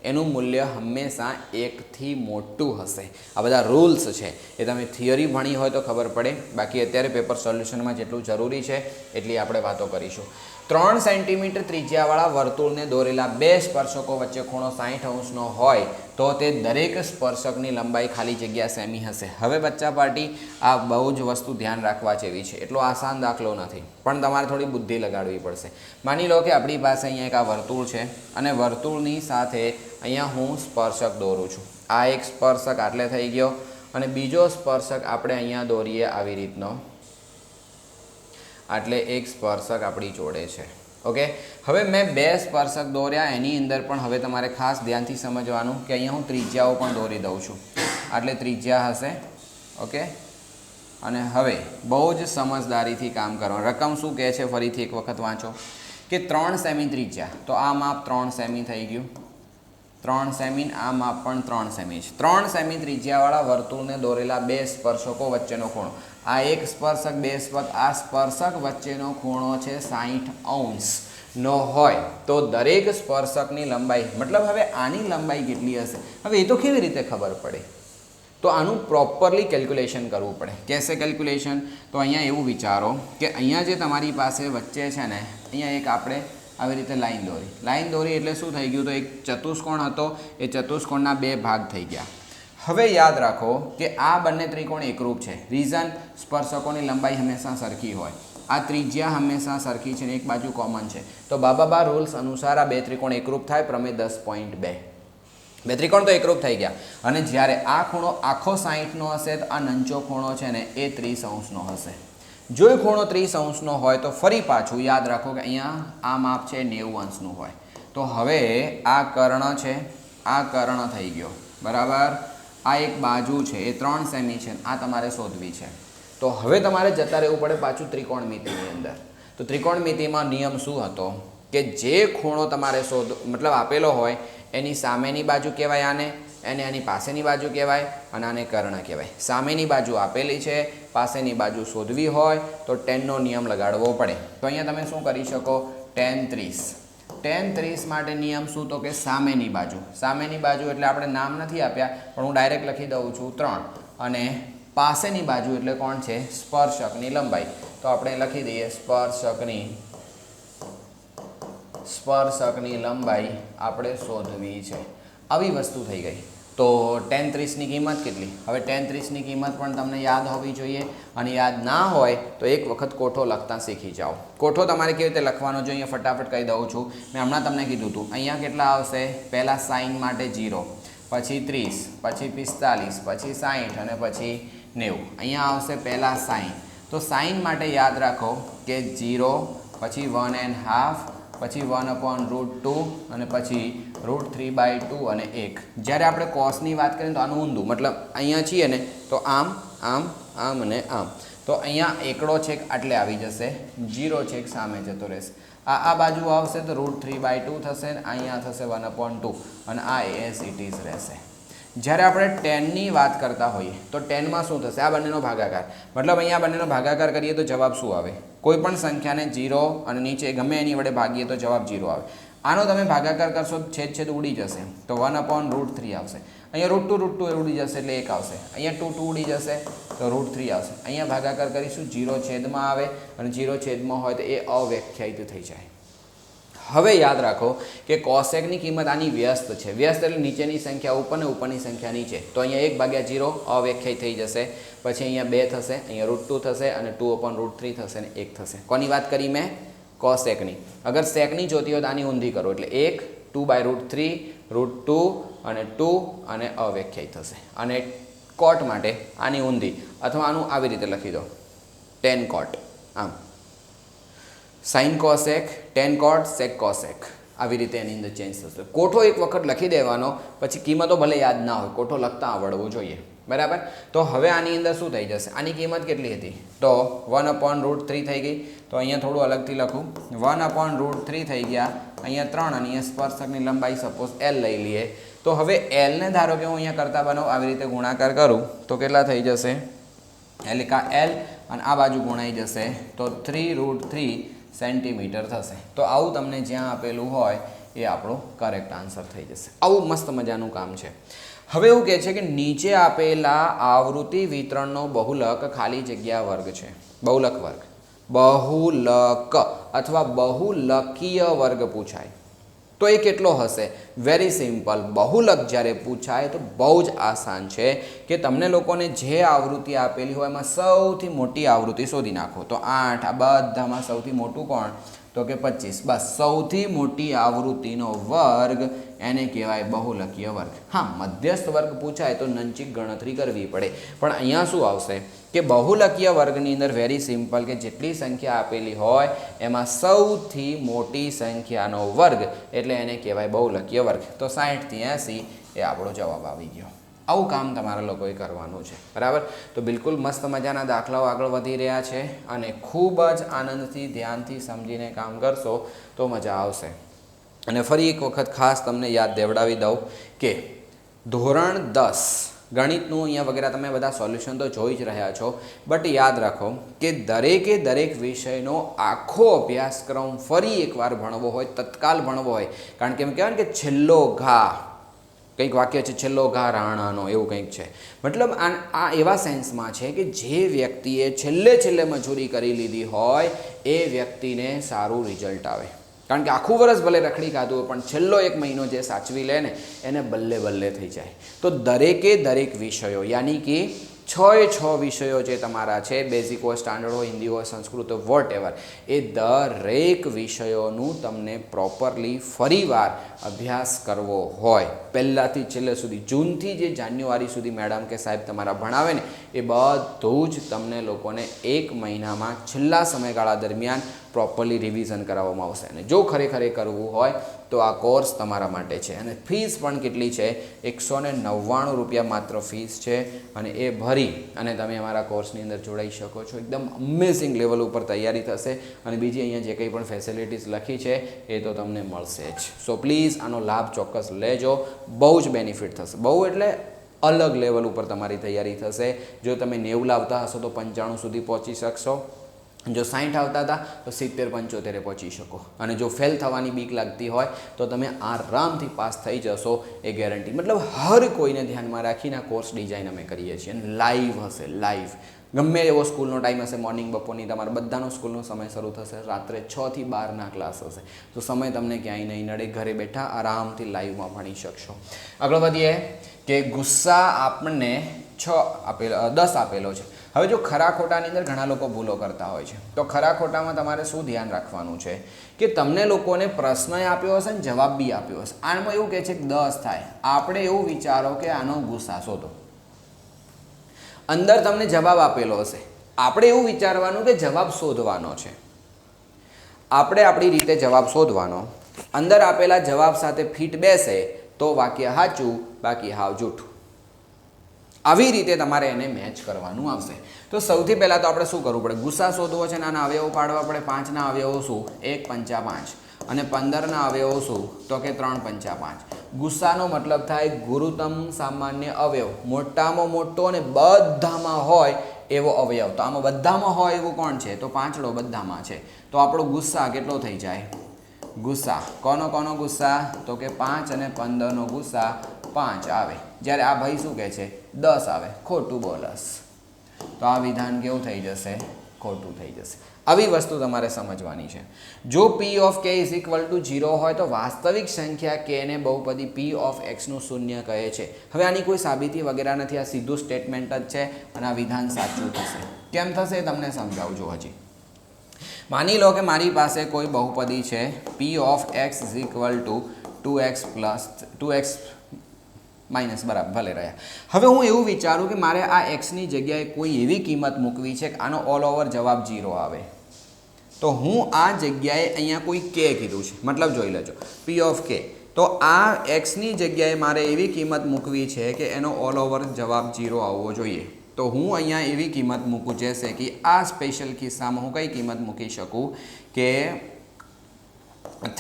એનું મૂલ્ય હંમેશા 1થી મોટું હશે। આ બધા રૂલ્સ છે એ તમે થિયરી ભણી હોય તો ખબર પડે, બાકી અત્યારે પેપર સોલ્યુશનમાં જેટલું જરૂરી છે એટલી આપણે વાતો કરીશું। 3 સેન્ટીમીટર ત્રિજ્યાવાળા વર્તુળને દોરેલા 2 સ્પર્શકો વચ્ચે ખૂણો 60 અંશનો હોય તો તે દરેક સ્પર્શકની લંબાઈ ખાલી જગ્યા સેમી હશે। હવે બચ્ચા પાર્ટી આ બહુ જ વસ્તુ ધ્યાન રાખવા જેવી છે, એટલો આસાન દાખલો નથી પણ તમારે થોડી બુદ્ધિ લગાડવી પડશે। માની લો કે આપણી પાસે અહીંયા એક આ વર્તુળ છે અને વર્તુળની સાથે અહીંયા હું સ્પર્શક દોરું છું। આ એક સ્પર્શક આટલે થઈ ગયો અને બીજો સ્પર્શક આપણે અહીંયા દોરીએ આવી રીતનો, આટલે એક સ્પર્શક આપણી જોડે છે। ઓકે, હવે મેં 2 સ્પર્શક દોર્યા, એની અંદર પણ હવે તમારે ખાસ ધ્યાનથી સમજવાનું કે અહીંયા હું ત્રિજ્યાઓ પણ દોરી દઉં છું। આટલે ત્રિજ્યા હશે, ઓકે। અને હવે બહુ જ સમજદારીથી કામ કરવાનું। રકમ શું કહે છે ફરીથી એક વખત વાંચો કે 3 સેમી ત્રિજ્યા, તો આ માપ 3 સેમી થઈ ગયું, 3 સેમી, આ માપ પણ 3 સેમી છે। 3 સેમી ત્રિજ્યાવાળા વર્તુળને દોરેલા 2 સ્પર્શકો વચ્ચેનો ખૂણો, આ એક સ્પર્શક, 2 સ્પર્શક, આ સ્પર્શક વચ્ચેનો ખૂણો છે 60 અંશનો હોય તો દરેક સ્પર્શકની લંબાઈ, મતલબ હવે આની લંબાઈ કેટલી હશે, હવે એ તો કેવી રીતે ખબર પડે, તો આનું પ્રોપરલી કેલ્ક્યુલેશન કરવું પડે। કેસે કેલ્ક્યુલેશન, તો અહીંયા એવું વિચારો કે અહીંયા જે તમારી પાસે વચ્ચે છે ને, અહીંયા એક આપણે આવી રીતે લાઈન દોરી એટલે શું થઈ ગયું, તો એક ચતુષ્કોણ હતો, એ ચતુષ્કોણના 2 ભાગ થઈ ગયા। હવે યાદ રાખો કે આ બંને ત્રિકોણ એકરૂપ છે, રીઝન સ્પર્શકોની લંબાઈ હંમેશા સરખી હોય, આ ત્રિજ્યા હંમેશા સરખી છે ને એક બાજુ કોમન છે, તો બાબા રૂલ્સ અનુસાર આ 2 ત્રિકોણ એકરૂપ થાય, પ્રમેય 10.2, 2 ત્રિકોણ તો એકરૂપ થઈ ગયા। અને જ્યારે આ ખૂણો આખો 60નો હશે તો આ નંચો ખૂણો છે ને એ 30 અંશનો હશે। જો એ ખૂણો 30 અંશનો હોય તો ફરી પાછું યાદ રાખો કે અહીંયા આ માપ છે 90 અંશનું હોય, તો હવે આ કર્ણ છે, આ કર્ણ થઈ ગયો, બરાબર। આ એક બાજુ છે એ 3 સેમી છે, આ તમારે શોધવી છે। તો હવે તમારે જતા રહેવું પડે પાછું ત્રિકોણમિતિની અંદર। તો ત્રિકોણમિતિમાં નિયમ શું હતો કે જે ખૂણો તમારે મતલબ આપેલો હોય એની સામેની બાજુ કહેવાય આને, એને આની પાસેની બાજુ કહેવાય અને આને કર્ણ કહેવાય। સામેની બાજુ આપેલી છે, પાસેની બાજુ શોધવી હોય તો ટેનનો નિયમ લગાડવો પડે। તો અહીંયા તમે શું કરી શકો, tan 30, tan 30 માટે નિયમ શું? તો કે સામેની બાજુ એટલે આપણે નામ નથી આપ્યા પણ હું ડાયરેક્ટ લખી દઉં છું 3 અને પાસેની બાજુ એટલે કોણ છે? સ્પર્શકની લંબાઈ. તો આપણે લખી દઈએ સ્પર્શકની લંબાઈ આપણે શોધવી છે. આવી વસ્તુ થઈ ગઈ. તો tan 30ની કિંમત કેટલી? હવે tan 30ની કિંમત પણ તમને યાદ હોવી જોઈએ અને યાદ ના હોય તો એક વખત કોઠો લખતા શીખી જાઓ. કોઠો તમારે કેવી રીતે લખવાનો છે અહીંયા ફટાફટ કહી દઉં છું. મેં હમણાં તમને કીધું હતું. અહીંયા કેટલા આવશે? પહેલાં સાઇન માટે 0, પછી 30, પછી 45, પછી 60 અને પછી 90. અહીંયા આવશે પહેલાં સાઇન. તો સાઇન માટે યાદ રાખો કે 0, પછી 1.5, પછી 1/√2 અને પછી √3/2 અને 1. જ્યારે આપણે કોસની વાત કરીએ તો આનું ઊંધું, મતલબ અહીંયા છીએ ને તો આમ અને આમ. તો અહીંયા એકડો છેક આટલે આવી જશે, 0 છેક સામે જતો રહેશે. આ બાજુ આવશે તો √3/2 થશે ને અહીંયા થશે 1/2 અને આ એઝ ઇટ ઇઝ રહેશે. જ્યારે આપણે ટેનની વાત કરતા હોઈએ તો ટેનમાં શું થશે? આ બંનેનો ભાગાકાર, મતલબ અહીંયા બંનેનો ભાગાકાર કરીએ તો જવાબ શું આવે? કોઈ પણ સંખ્યાને 0 અને નીચે ગમે એની વડે ભાગીએ તો જવાબ 0 આવે. આનો તમે ભાગાકાર કરશો છેદ ઉડી જશે તો 1/√3 આવશે. અહીંયા √2 ઉડી જશે એટલે 1 આવશે. અહીંયા 2 ઉડી જશે તો √3 આવશે. અહીંયા ભાગાકાર કરીશું 0 છેદમાં આવે અને 0 છેદમાં હોય તો એ અવ્યાખ્યાયિત થઈ જાય. હવે યાદ રાખો કે કોસેકની કિંમત આની વ્યસ્ત છે. વ્યસ્ત એટલે નીચેની સંખ્યા ઉપર ને ઉપરની સંખ્યા નીચે. તો અહીંયા 1/0 અવ્યાખ્યાયિત થઈ જશે. પછી અહીંયા 2 થશે, અહીંયા √2 થશે અને 2/√3 થશે અને 1 થશે. કોની વાત કરી મેં? કોસેકની. અગર સેકની જોતી હોય તો આની ઊંધી કરો એટલે 1, 2/√3, √2 અને 2 અને અવ્યાખ્યાયિત થશે. અને કોટ માટે આની ઊંધી અથવા આનું આવી રીતે લખી દો, tan કોટ. આમ સાઇન કોસેક, tan કોટ, સેક કોસેક, આવી રીતે એની અંદર ચેન્જ થશે. કોઠો એક વખત લખી દેવાનો, પછી કિંમતો ભલે યાદ ના હોય, કોઠો લખતા આવડવું જોઈએ. બરાબર? તો હવે આની અંદર શું થઈ જશે? આની કિંમત કેટલી હતી? તો 1/√3 થઈ ગઈ. તો અહીંયા થોડું અલગથી લખું, 1/√3 થઈ ગયા. અહીંયા 3 અને અહીંયા સ્પર્શકની લંબાઈ સપોઝ L લઈ લઈએ. તો હવે Lને ધારો કે હું અહીંયા કરતા બનાવું, આવી રીતે ગુણાકાર કરું તો કેટલા થઈ જશે? એટલે કે L અને આ બાજુ ગુણાઈ જશે તો 3√3 સેન્ટીમીટર થશે. તો આવું તમને જ્યાં આપેલું હોય એ આપણો કરેક્ટ આન્સર થઈ જશે. આવું મસ્ત મજાનું કામ છે. હવે એવું કહે છે કે નીચે આપેલા આવૃત્તિ વિતરણનો બહુલક ખાલી જગ્યા વર્ગ છે. બહુલક વર્ગ, બહુલક અથવા બહુલકીય વર્ગ પૂછાય તો એ કેટલો હશે? Very simple. બહુલક જ્યારે પૂછાય તો બહુ જ આસાન છે કે તમને લોકોને જે આવૃત્તિ આપેલી હોય એમાં સૌથી મોટી આવૃત્તિ શોધી નાખો. તો 8, આ બધામાં સૌથી મોટું કોણ? તો કે 25. બસ સૌથી મોટી આવૃત્તિનો વર્ગ એને કહેવાય બહુલકીય વર્ગ. હા, મધ્યસ્થ વર્ગ પૂછાય તો નંચિક ગણતરી કરવી પડે, પણ અહીંયા શું આવશે કે બહુલકીય વર્ગની અંદર વેરી સિમ્પલ કે જેટલી સંખ્યા આપેલી હોય એમાં સૌથી મોટી સંખ્યાનો વર્ગ એટલે એને કહેવાય બહુલકીય વર્ગ. તો 60 થી 80 એ આપણો જવાબ આવી ગયો. આવું કામ તમારા લોકોએ કરવાનું છે. બરાબર? તો બિલકુલ મસ્ત મજાના દાખલાઓ આગળ વધી રહ્યા છે અને ખૂબ જ આનંદથી ધ્યાનથી સમજીને કામ કરશો તો મજા આવશે. અને ફરી એક વખત ખાસ તમને યાદ દેવડાવી દઉં કે ધોરણ 10 ગણિતનું અહીંયા વગેરે તમે બધા સોલ્યુશન તો જોઈ જ રહ્યા છો, બટ યાદ રાખો કે દરેક વિષયનો આખો અભ્યાસક્રમ ફરી એકવાર ભણવો હોય, તત્કાલ ભણવો હોય, કારણ કે એમ કહેવાય ને કે છેલ્લો ઘા, કંઈક વાક્ય છે છેલ્લો ઘા રાણાનો, એવું કંઈક છે. મતલબ આ એવા સેન્સમાં છે કે જે વ્યક્તિએ છેલ્લે મજૂરી કરી લીધી હોય એ વ્યક્તિને સારું રિઝલ્ટ આવે. કારણ કે આખું વર્ષ ભલે રખડી ખાધું હોય પણ છેલ્લો 1 મહિનો જે સાચવી લે ને એને બલ્લે થઈ જાય. તો દરેક વિષયો યાની કે 6 વિષયો જે તમારા છે, બેઝિક હોય, સ્ટાન્ડર્ડ હોય, હિન્દી હોય, સંસ્કૃત હોય, વોટ એવર, એ દરેક વિષયોનું તમને પ્રોપરલી ફરીવાર અભ્યાસ કરવો હોય પહેલાંથી છેલ્લે સુધી, જૂનથી જે જાન્યુઆરી સુધી મેડમ કે સાહેબ તમારા ભણાવે ને એ બધું જ તમને લોકોને 1 મહિનામાં છેલ્લા સમયગાળા દરમિયાન પ્રોપરલી રિવિઝન કરાવવામાં આવશે. અને જો ખરેખર કરવું હોય તો આ કોર્સ તમારા માટે છે. અને ફીસ પણ કેટલી છે? 199 રૂપિયા માત્ર ફીસ છે અને એ ભરી અને તમે અમારા કોર્સની અંદર જોડાઈ શકો છો. એકદમ અમેઝિંગ લેવલ ઉપર તૈયારી થશે અને બીજી અહીંયા જે કંઈ પણ ફેસિલિટીઝ લખી છે એ તો તમને મળશે જ. સો પ્લીઝ આનો લાભ ચોક્કસ લેજો. બહુ જ બેનિફિટ થશે. બહુ એટલે અલગ લેવલ ઉપર તમારી તૈયારી થશે. જો તમે 90 લાવતા હશો તો 95 સુધી પહોંચી શકશો જો 60 આવતા હતા તો 70-75 પહોંચી શકો, અને જો ફેલ થવાની બીક લાગતી હોય તો તમે આરામથી પાસ થઈ જશો, એ ગેરંટી. મતલબ હર કોઈને ધ્યાનમાં રાખીને આ કોર્સ ડિઝાઇન અમે કરીએ છીએ, અને લાઈવ હશે, લાઈવ. ગમે એવો સ્કૂલનો ટાઈમ હશે, મોર્નિંગ બપોરની, તમારા બધાનો સ્કૂલનો સમય શરૂ થશે, રાત્રે 6 થી 12ના ક્લાસ હશે, તો સમય તમને ક્યાંય નહીં નડે, ઘરે બેઠા આરામથી લાઈવમાં ભણી શકશો. આગળ વધીએ કે ગુસ્સા આપણને 10 આપેલો છે. હવે જો ખરા ખોટાની અંદર ઘણા લોકો ભૂલો કરતા હોય છે, તો ખરા ખોટામાં તમારે શું ધ્યાન રાખવાનું છે કે તમને લોકોને પ્રશ્ન આપ્યો હશે ને જવાબ બી આપ્યો હશે. આમાં એવું કહે છે કે 10 થાય, આપણે એવું વિચારો કે આનો ગુસ્સા શોધો. અંદર તમને જવાબ આપેલો હશે, આપણે એવું વિચારવાનું કે જવાબ શોધવાનો છે. આપણે આપણી રીતે જવાબ શોધવાનો, અંદર આપેલા જવાબ સાથે ફિટ બેસે તો વાક્ય સાચું, બાકી હાવ જૂઠું. આવી રીતે તમારે એને મેચ કરવાનું આવશે. તો સૌથી પહેલાં તો આપણે શું કરવું પડે? ગુસ્સા શોધવો છે, નાના અવયવો પાડવા પડે. 5ના અવયવો શું? 1 5 5, અને 15ના અવયવો શું? તો કે 3 5 5. ગુસ્સાનો મતલબ થાય ગુરુતમ સામાન્ય અવયવ, મોટામાં મોટો અને બધામાં હોય એવો અવયવ. તો આમાં બધામાં હોય એવું કોણ છે? તો પાંચડો બધામાં છે. તો આપણો ગુસ્સા કેટલો થઈ જાય? ગુસ્સા કોનો ગુસ્સા? તો કે 5 અને 15નો ગુસ્સા 5 આવે. જ્યારે આ ભાઈ શું કહે છે? 10 આવે. ખોટું બોલસ. તો આ વિધાન કેવું થઈ જશે? ખોટું થઈ જશે. આવી વસ્તુ તમારે સમજવાની છે. જો p of k is equal to 0 હોય તો વાસ્તવિક સંખ્યા k ને બહુપદી p ઓફ x નું શૂન્ય કહે છે. હવે આની કોઈ સાબિતી વગેરે નથી, આ સીધું સ્ટેટમેન્ટ જ છે, અને આ વિધાન સાચું થશે. કેમ થશે તમને સમજાવજો. હજી માની લો કે મારી પાસે કોઈ બહુપદી છે, p of x is equal to 2x minus બરાબર ભલે રહ્યા. હવે હું એવું વિચારું કે મારે આ એક્સની જગ્યાએ કોઈ એવી કિંમત મૂકવી છે કે આનો ઓલ ઓવર જવાબ 0 આવે. તો હું આ જગ્યાએ અહીંયા કોઈ કે કીધું છે, મતલબ જોઈ લેજો p ઓફ k. તો આ એક્સની જગ્યાએ મારે એવી કિંમત મૂકવી છે કે એનો ઓલ ઓવર જવાબ 0 આવવો જોઈએ. તો હું અહીંયા એવી કિંમત મૂકું જશે કે આ સ્પેશિયલ કિસ્સામાં હું કઈ કિંમત મૂકી શકું કે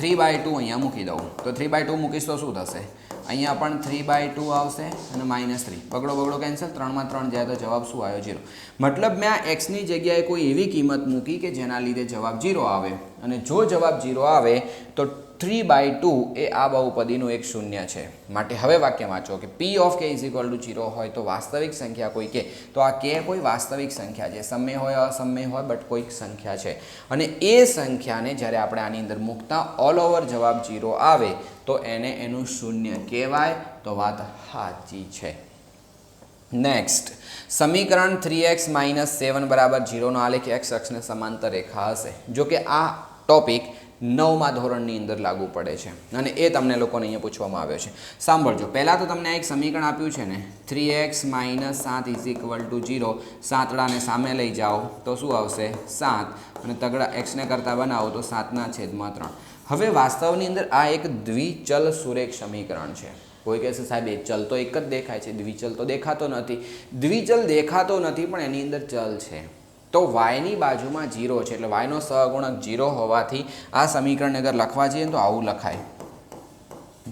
3/2 અહીંયા મૂકી દઉં. તો 3/2 મૂકીશ તો શું થશે? અહીંયા પણ 3/2 આવશે અને -3. બગડો કેન્સલ, 3માં 3 જાય તો જવાબ શું આવ્યો? 0. મતલબ મેં આ એક્સની જગ્યાએ કોઈ એવી કિંમત મૂકી કે જેના લીધે જવાબ 0 આવે, અને જો જવાબ 0 આવે તો 3/2 એ આ બહુપદીનું એક શૂન્ય છે. માટે હવે વાક્ય વાંચો કે p of k is equal to 0 હોય તો વાસ્તવિક સંખ્યા કોઈ કે, તો આ કે કોઈ વાસ્તવિક સંખ્યા છે, સમય હોય અસમય હોય, બટ કોઈક સંખ્યા છે, અને એ સંખ્યાને જ્યારે આપણે આની અંદર મૂકતા ઓલ ઓવર જવાબ 0 આવે તો એને એનું શૂન્ય કહેવાય. તો વાત સાચી છે. નેક્સ્ટ, સમીકરણ 3x - 7 બરાબર 0નો આલેખ x અક્ષને સમાંતર રેખા હશે. જો કે આ ટોપિક 9મા ધોરણની અંદર લાગુ પડે છે, અને એ તમને લોકોને અહીંયા પૂછવામાં આવ્યો છે. સાંભળજો, પહેલાં તો તમને એક સમીકરણ આપ્યું છે ને, 3x - 7 ઇઝ ઇક્વલ ટુ 0. સાતડાને સામે લઈ જાઓ તો શું આવશે? 7, અને તગડા એક્સને કરતાં બનાવો તો 7/3. હવે વાસ્તવની અંદર આ એક દ્વિચલ સુરેખ સમીકરણ છે. કોઈ કહેશે સાહેબ એ ચલ તો એક જ દેખાય છે, દ્વિચલ તો દેખાતો નથી. દ્વિચલ દેખાતો નથી પણ એની અંદર ચલ છે. તો વાયની બાજુમાં 0 છે, એટલે વાયનો સહગુણક 0 હોવાથી આ સમીકરણને અગર લખવા જઈએ તો આવું લખાય,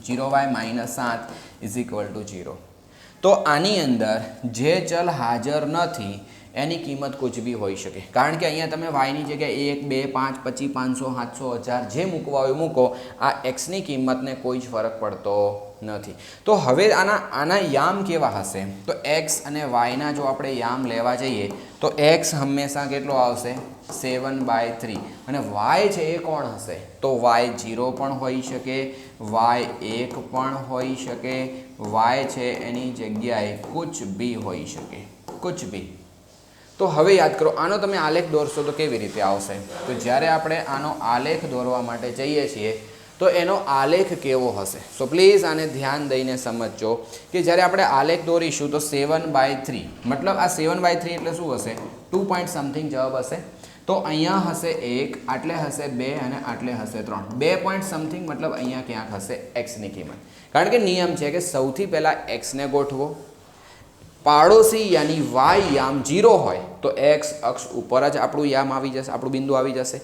0y - 7 ઇઝ ઇક્વલ ટુ 0. તો આની અંદર જે ચલ હાજર નથી એની કિંમત કુછ બી હોઈ શકે, કારણ કે અહીંયા તમે વાયની જગ્યાએ 1 2 5 25 500 700 1000 જે મૂકવા હોય મૂકો, આ એક્સની કિંમતને કોઈ જ ફરક પડતો નથી. તો હવે આના યામ કેવા હશે? તો એક્સ અને વાયના જો આપણે યામ લેવા જઈએ તો એક્સ હંમેશા કેટલો આવશે? 7/3, અને વાય છે એ કોણ હશે? તો વાય 0 પણ હોઈ શકે, વાય 1 પણ હોઈ શકે, વાય છે એની જગ્યાએ કુછ બી હોઈ શકે, કુછ બી. તો હવે યાદ કરો, આનો તમે આલેખ દોરશો તો કેવી રીતે આવશે? તો જ્યારે આપણે આનો આલેખ દોરવા માટે જઈએ છીએ તો એનો આલેખ કેવો હશે? સો પ્લીઝ આને ધ્યાન દઈને સમજજો કે જ્યારે આપણે આલેખ દોરીશું તો 7/3, મતલબ આ 7/3 એટલે શું હશે? 2 પોઈન્ટ સમથિંગ જવાબ હશે. તો અહીંયા હશે 1, આટલે હશે 2, અને આટલે હશે 3. 2 પોઈન્ટ સમથિંગ મતલબ અહીંયા ક્યાંક હશે એક્સની કિંમત. કારણ કે નિયમ છે કે સૌથી પહેલાં એક્સને ગોઠવો, પાડોશી યાની વાય યામ 0 હોય તો એક્સ અક્ષ ઉપર જ આપણું યામ આવી જશે, આપણું બિંદુ આવી જશે.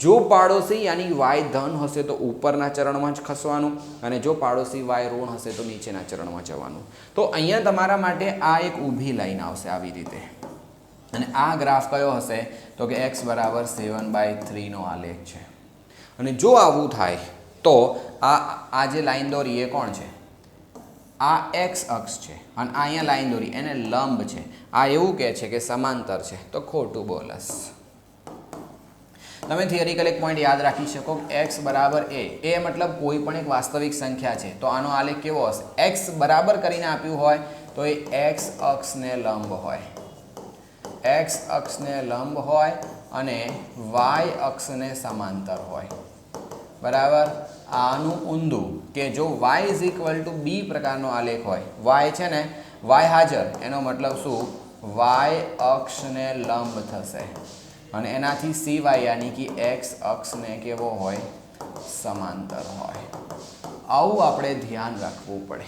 જો પાડોશી યાની વાય ધન હશે તો ઉપરના ચરણમાં જ ખસવાનું, અને જો પાડોશી વાય ઋણ હશે તો નીચેના ચરણમાં જવાનું. તો અહીંયા તમારા માટે આ એક ઊભી લાઈન આવશે આવી રીતે, અને આ ગ્રાફ કયો હશે તો કે x બરાબર 7/3 નો આલેખ છે. અને જો આવું થાય તો આ જે લાઈન દોરી એ કોણ છે? આ x અક્ષ છે અને આ અહીંયા લાઈન દોરી એને લંબ છે. આ એવું કહે છે કે સમાંતર છે, તો ખોટું બોલસ. તમે થિયરિકલ એક પોઈન્ટ યાદ રાખી શકો કે x બરાબર એ મતલબ કોઈ પણ એક વાસ્તવિક સંખ્યા છે તો આનો આલેખ કેવો હશે? x બરાબર કરીને આપ્યું હોય તો એ x અક્ષને લંબ હોય, x અક્ષને લંબ હોય અને y અક્ષને સમાંતર હોય. બરાબર. આનું ઊંધું કે જો y = b પ્રકારનો આલેખ હોય, y છે ને y હાજર, એનો મતલબ શું? y અક્ષને લંબ થશે અને એનાથી સિવાય યાની કે x અક્ષને કેવો હોય? સમાંતર હોય. આવું આપણે ધ્યાન રાખવું પડે.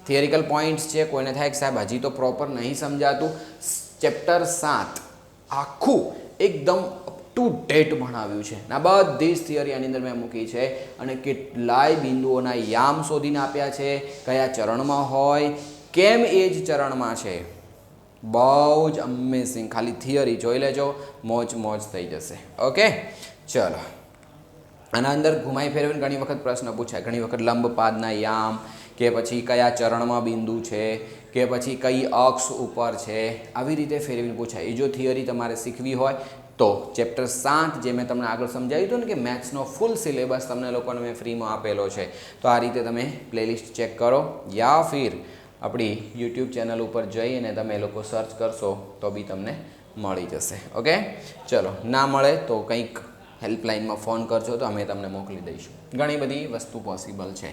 થિયરિકલ પોઈન્ટ્સ છે. કોઈને થાય કે સાહેબ હજી તો પ્રોપર નહીં સમજાતું. ચેપ્ટર 7 આખું એકદમ ટુ ડેટ ભણાવ્યું છે. આ બધી જ થિયરી આની અંદર મેં મૂકી છે અને કેટલાય બિંદુઓના યામ શોધીને આપ્યા છે, કયા ચરણમાં હોય, કેમ એ જ ચરણમાં છે. બહુ જ અમેઝિંગ. ખાલી થિયરી જોઈ લેજો, મોજ મોજ થઈ જશે. ઓકે, ચલો. આના અંદર ઘુમાઈ ફેરવીને ઘણી વખત પ્રશ્ન પૂછાય, ઘણી વખત લંબપાદના યામ કે પછી કયા ચરણમાં બિંદુ છે કે પછી કઈ અક્ષ ઉપર છે, આવી રીતે ફેરવીને પૂછાય. એ જો થિયરી તમારે શીખવી હોય તો ચેપ્ટર 7 જે મેં તમને આગળ સમજાવ્યું હતું ને કે મેથ્સનો ફૂલ સિલેબસ તમને લોકોને મેં ફ્રીમાં આપેલો છે, તો આ રીતે તમે પ્લેલિસ્ટ ચેક કરો યા ફિર આપણી યુટ્યુબ ચેનલ ઉપર જઈને તમે લોકો સર્ચ કરશો તો બી તમને મળી જશે. ઓકે, ચલો. ના મળે તો કંઈક હેલ્પલાઇનમાં ફોન કરજો તો અમે તમને મોકલી દઈશું. ઘણી બધી વસ્તુ પોસિબલ છે.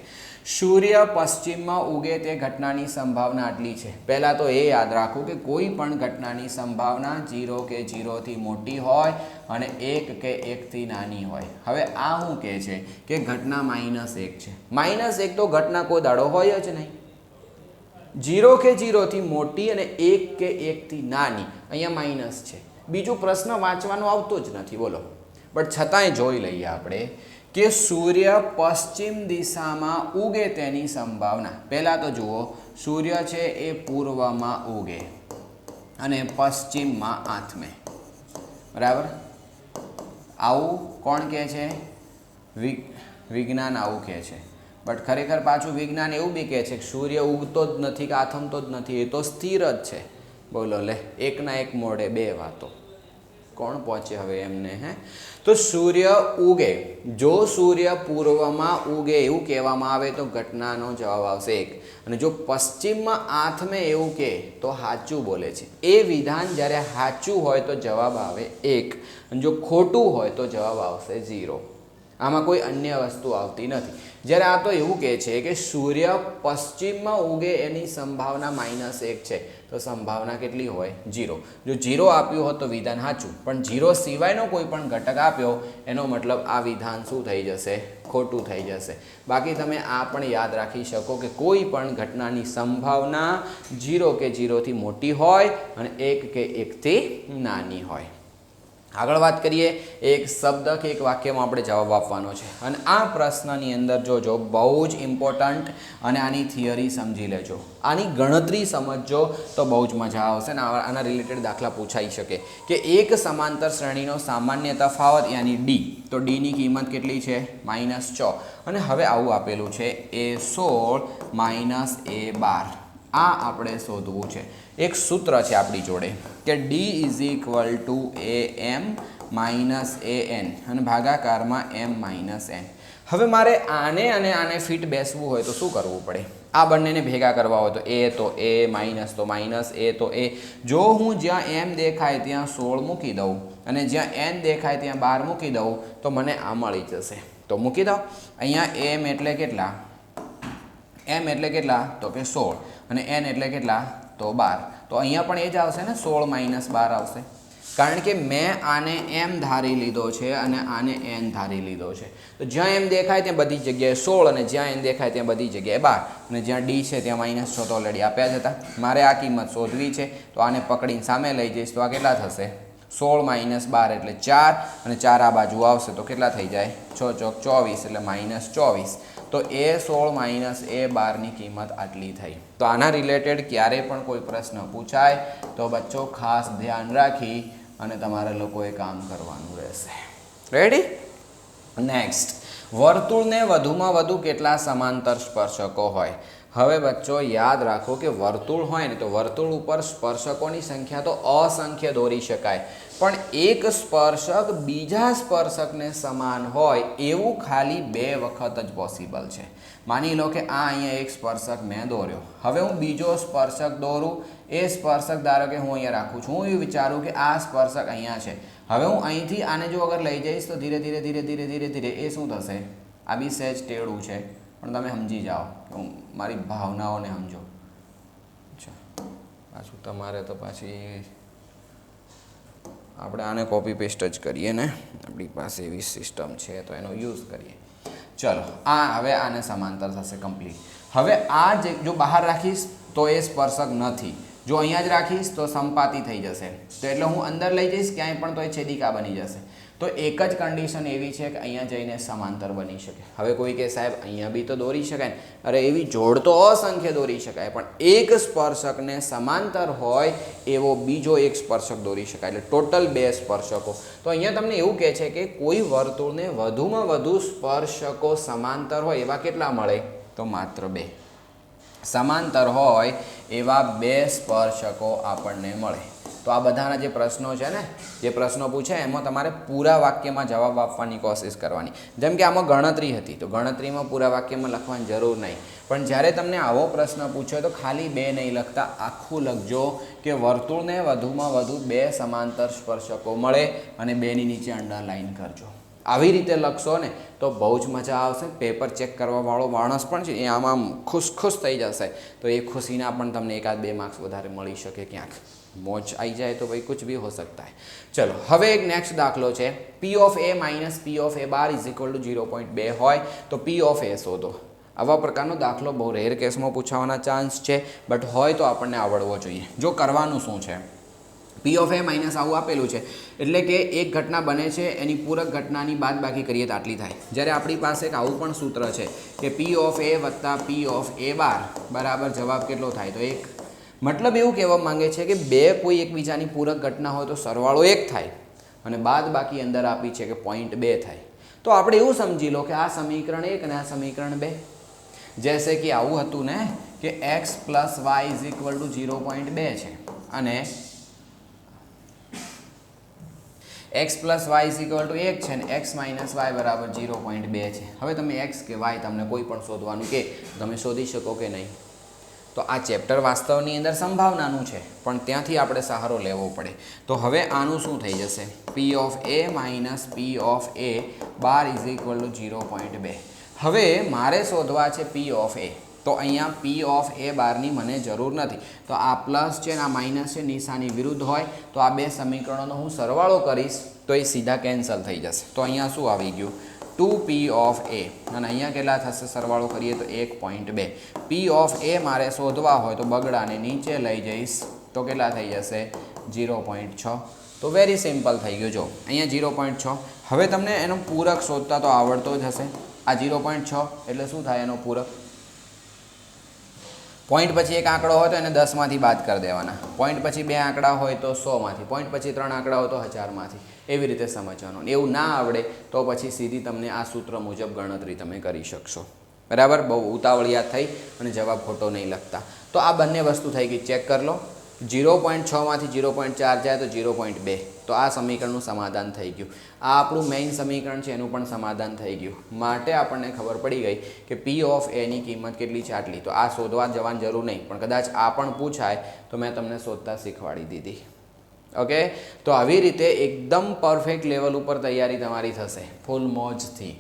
સૂર્ય પશ્ચિમમાં ઉગે તે ઘટનાની સંભાવના આટલી છે. પહેલાં તો એ યાદ રાખો કે કોઈ પણ ઘટનાની સંભાવના 0 કે 0થી મોટી હોય અને 1 કે 1થી નાની હોય. હવે આ શું કહે છે કે ઘટના -1 છે. -1 તો ઘટના કોઈ દાડો હોય જ નહીં. 0 કે 0થી મોટી અને 1 કે 1થી નાની, અહીંયા માઇનસ છે. બીજું પ્રશ્ન વાંચવાનો આવતો જ નથી. બોલો. બટ છતાંય જોઈ લઈએ આપણે કે સૂર્ય પશ્ચિમ દિશામાં ઉગે તેની સંભાવના. પહેલાં તો જુઓ, સૂર્ય છે એ પૂર્વમાં ઉગે અને પશ્ચિમમાં આથમે. બરાબર. આવું કોણ કહે છે? વિજ્ઞાન આવું કહે છે. બટ ખરેખર પાછું વિજ્ઞાન એવું બી કહે છે કે સૂર્ય ઉગતો જ નથી કે આથમતો જ નથી, એ તો સ્થિર જ છે. બોલો લે, એકના એક મોઢે બે વાતો. કોણ પહોંચે હવે એમને? હે, તો સૂર્ય ઉગે, જો સૂર્ય પૂર્વમાં ઉગે એવું કહેવામાં આવે તો ઘટનાનો જવાબ આવશે 1. અને જો પશ્ચિમમાં આથમે એવું કહે તો સાચું બોલે છે. એ વિધાન જ્યારે સાચું હોય તો જવાબ આવે 1 અને જો ખોટું હોય તો જવાબ આવશે 0. આમાં કોઈ અન્ય વસ્તુ આવતી નથી. જ્યારે આ તો એવું કહે છે કે સૂર્ય પશ્ચિમમાં ઉગે એની સંભાવના -1 છે, તો સંભાવના કેટલી હોય? 0. જો 0 આપ્યું હોત તો વિધાન સાચું, પણ 0 સિવાયનો કોઈ પણ ઘટક આપ્યો એનો મતલબ આ વિધાન શું થઈ જશે? ખોટું થઈ જશે. બાકી તમે આ પણ યાદ રાખી શકો કે કોઈ પણ ઘટનાની સંભાવના 0 કે 0થી મોટી હોય અને 1 કે 1થી નાની હોય. આગળ વાત કરીએ. એક શબ્દ કે એક વાક્યમાં આપણે જવાબ આપવાનો છે અને આ પ્રશ્નની અંદર જોજો, બહુ જ ઇમ્પોર્ટન્ટ, અને આની થિયરી સમજી લેજો. આની ગણતરી સમજજો તો બહુ જ મજા આવશે ને આના રિલેટેડ દાખલા પૂછાઈ શકે કે એક સમાંતર શ્રેણીનો સામાન્ય તફાવત યાની ડી, તો ડીની કિંમત કેટલી છે? -6. અને હવે આવું આપેલું છે a16 -a12. આ આપણે શોધવું છે. એક સૂત્ર છે આપણી જોડે કે d = am -an અને ભાગાકારમાં m -n. હવે મારે આને અને આને ફિટ બેસવું હોય તો શું કરવું પડે? આ બંનેને ભેગા કરવા હોય તો a તો a, માઇનસ તો માઇનસ, a તો a. જો હું જ્યાં m દેખાય ત્યાં 16 મૂકી દઉં અને જ્યાં n દેખાય ત્યાં 12 મૂકી દઉં તો મને આ મળી જશે. તો મૂકી દો. અહીંયા m એટલે કેટલા? m એટલે કેટલા? તો કે 16 અને n એટલે કેટલા? તો 12. તો અહીંયા પણ એ જ આવશે ને, 16 - 12 આવશે. કારણ કે મેં આને m ધારી લીધો છે અને આને n ધારી લીધો છે. તો જ્યાં m દેખાય ત્યાં બધી જગ્યાએ 16 અને જ્યાં n દેખાય ત્યાં બધી જગ્યાએ 12 અને જ્યાં d છે ત્યાં -6 તો ઓલરેડી આપ્યા જ હતા. મારે આ કિંમત શોધવી છે તો આને પકડીને સામે લઈ જઈશ તો આ કેટલા થશે? 16 - 12 એટલે 4 અને 4 આ બાજુ આવશે તો કેટલા થઈ જાય? 6 ચોક 24 એટલે -24. તો A16 માઇનસ A12ની કિંમત આટલી થઈ. તો આના રિલેટેડ ક્યારે પણ કોઈ પ્રશ્ન પૂછાય તો બચ્ચો ખાસ ધ્યાન રાખી અને તમારે લોકોએ કામ કરવાનું રહેશે. રેડી? નેક્સ્ટ, વર્તુળને વધુમાં વધુ કેટલા સમાંતર સ્પર્શકો હોય? હવે બચ્ચો યાદ રાખો કે વર્તુળ હોય ને તો વર્તુળ ઉપર સ્પર્શકોની સંખ્યા તો અસંખ્ય દોરી શકાય, પણ એક સ્પર્શક બીજા સ્પર્શકને સમાન હોય એવું ખાલી 2 વખત જ પોસિબલ છે. માની લો કે આ અહીંયા એક સ્પર્શક મેં દોર્યો, હવે હું બીજો સ્પર્શક દોરું. એ સ્પર્શક ધારો કે હું અહીંયા રાખું છું, હું એવું વિચારું કે આ સ્પર્શક અહીંયા છે. હવે હું અહીંથી આને જો અગર લઈ જઈશ તો ધીરે ધીરે ધીરે ધીરે ધીરે ધીરે એ શું થશે? આ બી સહેજ ટેઢું છે, પણ તમે સમજી જાઓ, મારી ભાવનાઓને સમજો. અચ્છા, પાછું તમારે તો પાછી આપણે આને કોપી પેસ્ટ જ કરીએ ને, આપણી પાસે એવી સિસ્ટમ છે તો એનો યુઝ કરીએ. ચલો, આ હવે આને સમાંતર થશે કમ્પ્લીટ. હવે આ જે જો બહાર રાખીશ તો એ સ્પર્શક નથી, જો અહીંયા જ રાખીશ તો સંપાતી થઈ જશે. તો એટલે હું અંદર લઈ જઈશ ક્યાંય પણ તો એ છેદિકા બની જશે. તો એક જ કન્ડિશન એવી છે કે અહીંયા જઈને સમાંતર બની શકે. હવે કોઈ કહે સાહેબ અહીંયા બી તો દોરી શકાય ને. અરે એવી જોડ તો અસંખ્ય દોરી શકાય, પણ એક સ્પર્શકને સમાંતર હોય એવો બીજો એક સ્પર્શક દોરી શકાય, એટલે ટોટલ 2 સ્પર્શકો. તો અહીંયા તમને એવું કહે છે કે કોઈ વર્તુળને વધુમાં વધુ સ્પર્શકો સમાંતર હોય એવા કેટલા મળે? તો માત્ર 2. સમાંતર હોય એવા 2 સ્પર્શકો આપણને મળે. તો આ બધાના જે પ્રશ્નો છે ને, જે પ્રશ્નો પૂછે એમાં તમારે પૂરા વાક્યમાં જવાબ આપવાની કોશિશ કરવાની. જેમ કે આમાં ગણતરી હતી તો ગણતરીમાં પૂરા વાક્યમાં લખવાની જરૂર નહીં, પણ જ્યારે તમને આવો પ્રશ્ન પૂછ્યો તો ખાલી 2 નહીં લખતા, આખું લખજો કે વર્તુળને વધુમાં વધુ 2 સમાંતર સ્પર્શકો મળે અને 2ની નીચે અંડરલાઈન કરજો. આવી રીતે લખશો ને તો બહુ જ મજા આવશે. પેપર ચેક કરવાવાળો માણસ પણ છે એ આમાં ખુશ થઈ જશે. તો એ ખુશીના પણ તમને 1-2 માર્ક્સ વધારે મળી શકે. ક્યાંક મોજ આવી જાય તો ભાઈ કુછ ભી હો सकता है. ચલો, હવે એક નેક્સ્ટ દાખલો છે. P of A minus P of A bar is equal to 0.2 હોય તો P of A શોધો. આવા પ્રકારનો દાખલો બહુ રેર કેસમાં પૂછાવાના ચાન્સ છે, બટ હોય તો આપણને આવડવો જોઈએ. જો કરવાનું શું છે, P of A માઇનસ આવું આપેલું છે એટલે કે એક ઘટના બને છે એની પૂરક ઘટનાની બાદબાકી કરીએ તો આટલી થાય. જ્યારે આપણી પાસે એક આવું પણ સૂત્ર છે કે P of A વત્તા P of A બાર બરાબર જવાબ કેટલો થાય? તો 1. મતલબ એવું કહેવા માંગે છે કે 2 કોઈ એકબીજાની પૂરક ઘટના હોય તો સરવાળો 1 થાય અને બાદબાકી અંદર આપી છે કે 0.2 થાય. તો આપણે એવું સમજી લો કે આ સમીકરણ 1 અને આ સમીકરણ 2. જૈસે કે આવું હતું ને કે x + y = 0.2 છે અને x + y = 1 છે અને x - y = 0.2 છે. હવે તમે x કે y તમને કોઈ પણ શોધવાનું કે તમે શોધી શકો કે નહીં? તો આ ચેપ્ટર વાસ્તવની અંદર સંભાવનાનું છે, પણ ત્યાંથી આપણે સહારો લેવો પડે. તો હવે આનું શું થઈ જશે? P of A minus P of A bar is equal to 0.2. હવે મારે શોધવા છે P of A. તો અહીંયા P of A બારની મને જરૂર નથી. તો આ પ્લસ છે ને આ માઇનસ છે, નિશાની વિરુદ્ધ હોય તો આ 2 સમીકરણોનો હું સરવાળો કરીશ તો એ સીધા કેન્સલ થઈ જશે. તો અહીંયા શું આવી ગયું? 2P of A અને અહીંયા કેટલા થશે સરવાળો કરીએ તો 1.2. P of A મારે શોધવા હોય તો બગડાને નીચે લઈ જઈશ તો કેટલા થઈ જશે? 0.6. તો વેરી સિમ્પલ થઈ ગયું. જો અહીંયા 0.6. હવે તમને એનો પૂરક શોધતા તો આવડતો જ હશે. આ 0.6 એટલે શું થાય એનો પૂરક? પોઈન્ટ પછી એક આંકડો હોય તો એને 10માંથી બાદ કરી દેવાના, પોઈન્ટ પછી 2 આંકડા હોય તો 100માંથી, પોઈન્ટ પછી 3 આંકડા હોય તો 1000માંથી. એવી રીતે સમજવાનું. એવું ના આવડે તો પછી સીધી તમને આ સૂત્ર મુજબ ગણતરી તમે કરી શકશો. બરાબર? બહુ ઉતાવળિયાત થઈ અને જવાબ ખોટો નહીં લખતા. તો આ બંને વસ્તુ થઈ ગઈ. ચેક કરી લો. 0.6 માંથી 0.4 જાય તો 0.2. તો આ સમીકરણનું સમાધાન થઈ ગયું. આ આપણું મેઇન સમીકરણ છે એનું પણ સમાધાન થઈ ગયું. માટે આપણને ખબર પડી ગઈ કે P of A ની કિંમત કેટલી છે? આટલી. તો આ શોધવા જવાની જરૂર નહીં, પણ કદાચ આ પણ પૂછાય તો મેં તમને શોધતા શીખવાડી દીધી. ઓકે, તો આવી રીતે એકદમ પરફેક્ટ લેવલ ઉપર તૈયારી તમારી થશે ફૂલ મોજથી.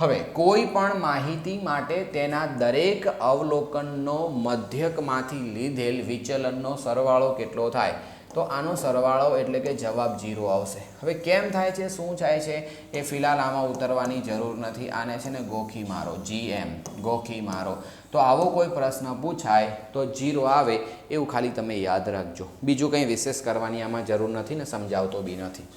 હવે કોઈ પણ માહિતી માટે તેના દરેક અવલોકનનો મધ્યકમાંથી લીધેલ વિચલનનો સરવાળો કેટલો થાય? તો આનો સરવાળો એટલે કે જવાબ 0 આવશે. હવે કેમ થાય છે, શું થાય છે એ ફિલહાલ આમાં ઉતરવાની જરૂર નથી. આને છે ને ગોખી મારો, GM ગોખી મારો. તો આવો કોઈ પ્રશ્ન પૂછાય તો 0 આવે એવું ખાલી તમે યાદ રાખજો. બીજું કંઈ વિશેષ કરવાની આમાં જરૂર નથી ને સમજાવતો બી નથી.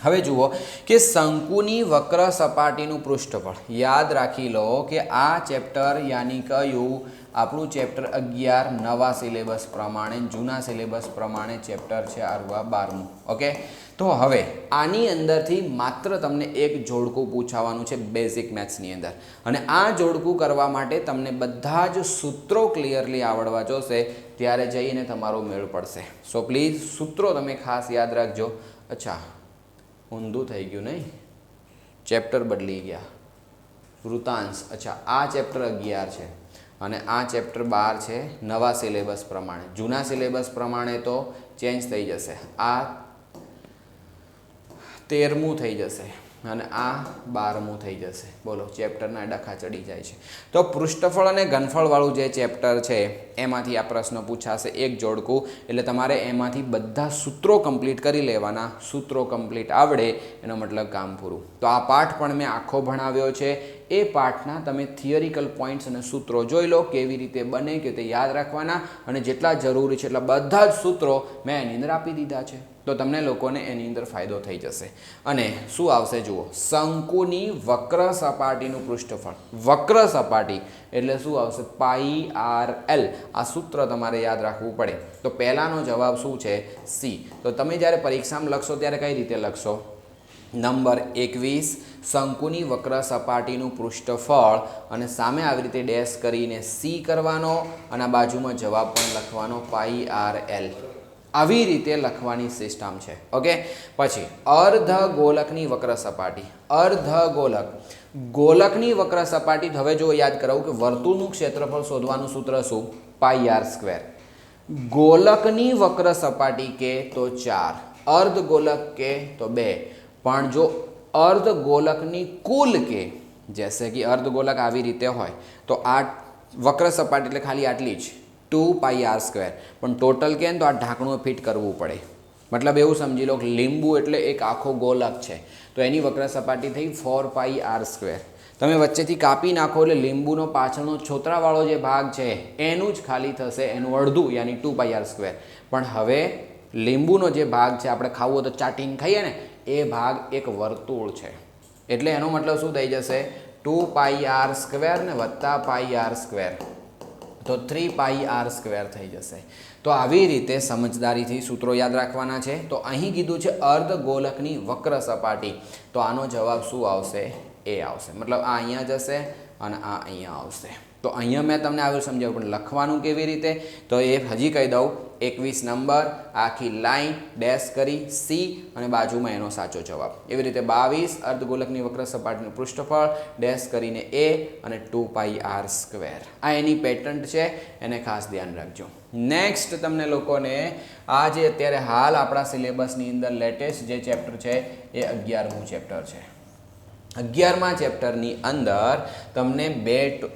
હવે જુઓ કે શંકુની વક્ર સપાટીનું પૃષ્ઠફળ યાદ રાખી લો કે આ ચેપ્ટર યાની કયું આપણું ચેપ્ટર 11 નવા સિલેબસ પ્રમાણે જૂના સિલેબસ પ્રમાણે ચેપ્ટર છે આ 12મું. ઓકે, તો હવે આની અંદરથી માત્ર તમને એક જોડકું પૂછાવાનું છે બેઝિક મેથ્સની અંદર, અને આ જોડકું કરવા માટે તમને બધા જ સૂત્રો ક્લિયરલી આવડવા જોશે, ત્યારે જઈને તમારો મેળ પડશે. સો પ્લીઝ સૂત્રો તમે ખાસ યાદ રાખજો. અચ્છા, ઊંધું થઈ ગયું નહીં, ચેપ્ટર બદલી ગયા. વૃતાંશ, અચ્છા આ ચેપ્ટર 11 છે અને આ ચેપ્ટર 12 છે નવા સિલેબસ પ્રમાણે. જૂના સિલેબસ પ્રમાણે તો ચેન્જ થઈ જશે, આ 13મું થઈ જશે અને આ 12મું થઈ જશે. બોલો, ચેપ્ટરના ડખા ચડી જાય છે. તો પૃષ્ઠફળ અને ઘનફળવાળું જે ચેપ્ટર છે એમાંથી આ પ્રશ્ન પૂછાશે, એક જોડકું, એટલે તમારે એમાંથી બધા સૂત્રો કમ્પ્લીટ કરી લેવાના. સૂત્રો કમ્પ્લીટ આવડે એનો મતલબ કામ પૂરું. તો આ પાઠ પણ મેં આખો ભણાવ્યો છે. એ પાઠના તમે થિયરિકલ પોઈન્ટ્સ અને સૂત્રો જોઈ લો, કેવી રીતે બને કે તે યાદ રાખવાના, અને જેટલા જરૂરી છે એટલા બધા જ સૂત્રો મેં એની અંદર આપી દીધા છે. તો તમને લોકોને એની અંદર ફાયદો થઈ જશે. અને શું આવશે જુઓ, શંકુની વક્ર સપાટીનું પૃષ્ઠફળ. વક્ર સપાટી એટલે શું આવશે? પાઈ આર એલ. આ સૂત્ર તમારે યાદ રાખવું પડે. તો પહેલાંનો જવાબ શું છે? સી. તો તમે જ્યારે પરીક્ષામાં લખશો ત્યારે કઈ રીતે લખશો? નંબર 21 શંકુની વક્ર સપાટીનું પૃષ્ઠફળ, અને સામે આવી રીતે ડેશ કરીને સી કરવાનો, અને આ બાજુમાં જવાબ પણ લખવાનો પાઈ આર એલ. આવી રીતે લખવાની સિસ્ટમ છે. ઓકે, પછી અર્ધ ગોલકની વક્ર સપાટી. અર્ધ ગોલક, ગોલકની વક્ર સપાટી. હવે જો યાદ કરાવું કે વર્તુળનું ક્ષેત્રફળ શોધવાનું સૂત્ર શું? પાઈ આર સ્ક્વેર. ગોલકની વક્ર સપાટી કે તો 4, અર્ધ ગોલક કે તો 2. પણ જો અર્ધ ગોલકની કુલ કે, જैसे कि અર્ધ ગોલક આવી રીતે હોય તો આ વક્ર સપાટી એટલે ખાલી આટલી જ 2 પાઈ આર સ્ક્વેર. પણ ટોટલ કે તો આ ઢાંકણું ફિટ કરવું પડે. મતલબ એવું સમજી લો કે લીંબુ એટલે એક આખો ગોલક છે, તો એની વક્ર સપાટી થઈ 4 પાઈ આર સ્ક્વેર. તમે વચ્ચેથી કાપી નાખો એટલે લીંબુનો પાછળનો છોતરાવાળો જે ભાગ છે એનું જ ખાલી થશે, એનું અડધું, યાની 2 પાઈ આર સ્ક્વેર. પણ હવે લીંબુનો જે ભાગ છે આપણે ખાવું હોય તો ચાટીને ખાઈએ ને, એ ભાગ એક વર્તુળ છે, એટલે એનો મતલબ શું થઈ જશે? 2 પાઈ આર સ્ક્વેર ને વત્તા પાઈ આર સ્ક્વેર, તો 3 પાઈ આર સ્ક્વેર થઈ જશે. તો આવી રીતે સમજદારીથી સૂત્રો યાદ રાખવાના છે. તો અહીં કીધું છે અર્ધ ગોલકની વક્ર સપાટી, તો આનો જવાબ શું આવશે? એ આવશે. મતલબ આ અહીંયા જશે અને આ અહીંયા આવશે. તો અહીંયા મેં તમને આવ્યું સમજાવ્યું, પણ લખવાનું કેવી રીતે? તો એ હજી કહી દઉં. 21 નંબર આખી લાઈન ડેશ કરી સી અને બાજુમાં એનો સાચો જવાબ. એવી રીતે 22 અર્ધગોલકની વક્ર સપાટીનું પૃષ્ઠફળ ડેશ કરીને એ અને 2 પાઈ આર સ્ક્વેર. આ એની પેટર્ન છે, એને ખાસ ધ્યાન રાખજો. નેક્સ્ટ તમને લોકોને આ જે અત્યારે હાલ આપણા સિલેબસની અંદર લેટેસ્ટ જે ચેપ્ટર છે એ 11મું ચેપ્ટર છે. 11મા ચેપ્ટરની અંદર તમને 2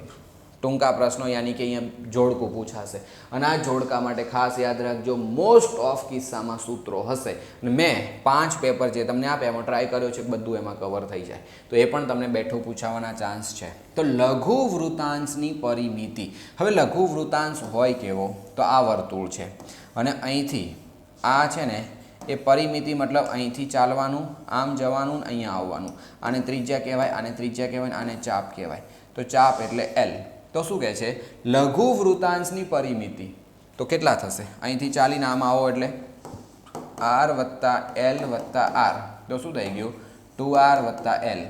ટૂંકા પ્રશ્નો યાની કે અહીંયા જોડકું પૂછાશે, અને આ જોડકા માટે ખાસ યાદ રાખજો મોસ્ટ ઓફ કિસ્સામાં સૂત્રો હશે. અને મેં 5 પેપર જે તમને આપ્યા એમાં ટ્રાય કર્યો છે કે બધું એમાં કવર થઈ જાય, તો એ પણ તમને બેઠું પૂછાવાના ચાન્સ છે. તો લઘુ વૃતાંશની પરિમિતિ. હવે લઘુ વૃતાંશ હોય કેવો? તો આ વર્તુળ છે અને અહીંથી આ છે ને એ પરિમિતિ, મતલબ અહીંથી ચાલવાનું, આમ જવાનું, અહીંયા આવવાનું. આને ત્રિજ્યા કહેવાય, આને ત્રિજ્યા કહેવાય, આને ચાપ કહેવાય. તો ચાપ એટલે એલ. તો શું કહે છે? લઘુ વૃતાંશની પરિમિતિ. તો કેટલા થશે? અહીંથી ચાલીને આમ આવો એટલે આર વત્તા એલ વત્તા આર. તો શું થઈ ગયું? 2r વત્તા એલ.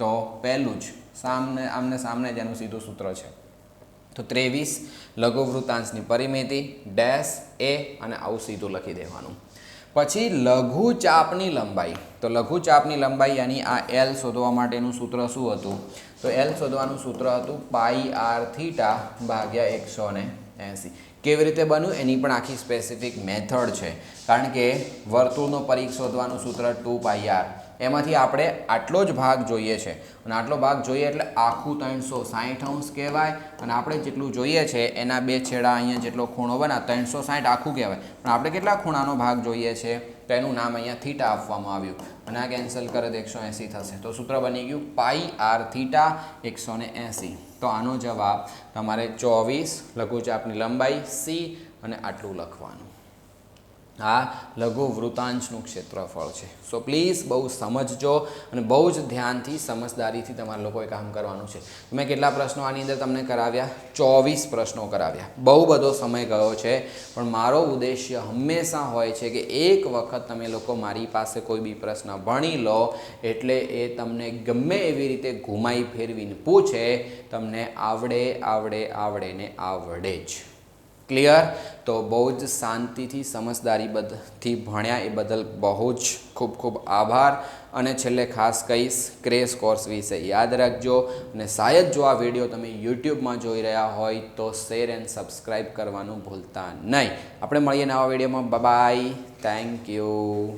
તો પહેલું જ સામને આમને સામને જ એનું સીધું સૂત્ર છે. તો 23 લઘુ વૃતાંશની પરિમિતિ ડેશ એ, અને આવું સીધું લખી દેવાનું. પછી લઘુ ચાપની લંબાઈ. તો લઘુ ચાપની લંબાઈ યાની આ એલ શોધવા માટેનું સૂત્ર શું હતું? તો એલ શોધવાનું સૂત્ર હતું પાઈ આર થીટા ભાગ્યા 180. કેવી રીતે બન્યું એની પણ આખી સ્પેસિફિક મેથડ છે, કારણ કે વર્તુળનો પરિઘ શોધવાનું સૂત્ર 2 પાઈ આર. એમાંથી આપણે આટલો જ ભાગ જોઈએ છે, અને આટલો ભાગ જોઈએ એટલે આખું 360 અંશ કહેવાય, અને આપણે જેટલું જોઈએ છે એના 2 છેડા અહીંયા જેટલો ખૂણો બના 360 આખું કહેવાય. પણ આપણે કેટલા ખૂણાનો ભાગ જોઈએ છે તો એનું નામ અહીંયા થીટા આપવામાં આવ્યું, અને આ કેન્સલ કરે તો 180 થશે. તો સૂત્ર બની ગયું પાઈ આર થીટા 180. તો આનો જવાબ તમારે 24 લઘુચાપની લંબાઈ સી અને આટલું લખવાનું. આ લઘુ વૃતાંશનું ક્ષેત્રફળ છે. સો પ્લીઝ બહુ સમજજો અને બહુ જ ધ્યાનથી સમજદારીથી તમારે લોકોએ કામ કરવાનું છે. મેં કેટલા પ્રશ્નો આની અંદર તમને કરાવ્યા? 24 પ્રશ્નો કરાવ્યા. બહુ બધો સમય ગયો છે, પણ મારો ઉદ્દેશ્ય હંમેશા હોય છે કે એક વખત તમે લોકો મારી પાસે કોઈ બી પ્રશ્ન ભણી લો એટલે એ તમને ગમે એવી રીતે ઘુમાઈ ફેરવીને પૂછે, તમને આવડે ને આવડે જ. ક્લિયર? તો બહુ જ શાંતિથી સમજદારીથી ભણ્યા એ બદલ બહુ જ ખૂબ ખૂબ આભાર. અને છેલ્લે ખાસ કહીશ, ક્રેશ કોર્સ વિશે યાદ રાખજો. અને શાયદ જો આ વિડીયો તમે યુટ્યુબમાં જોઈ રહ્યા હોય તો શેર એન્ડ સબસ્ક્રાઈબ કરવાનું ભૂલતા નહીં. આપણે મળીએ નવા વિડીયોમાં. બાય. Thank you.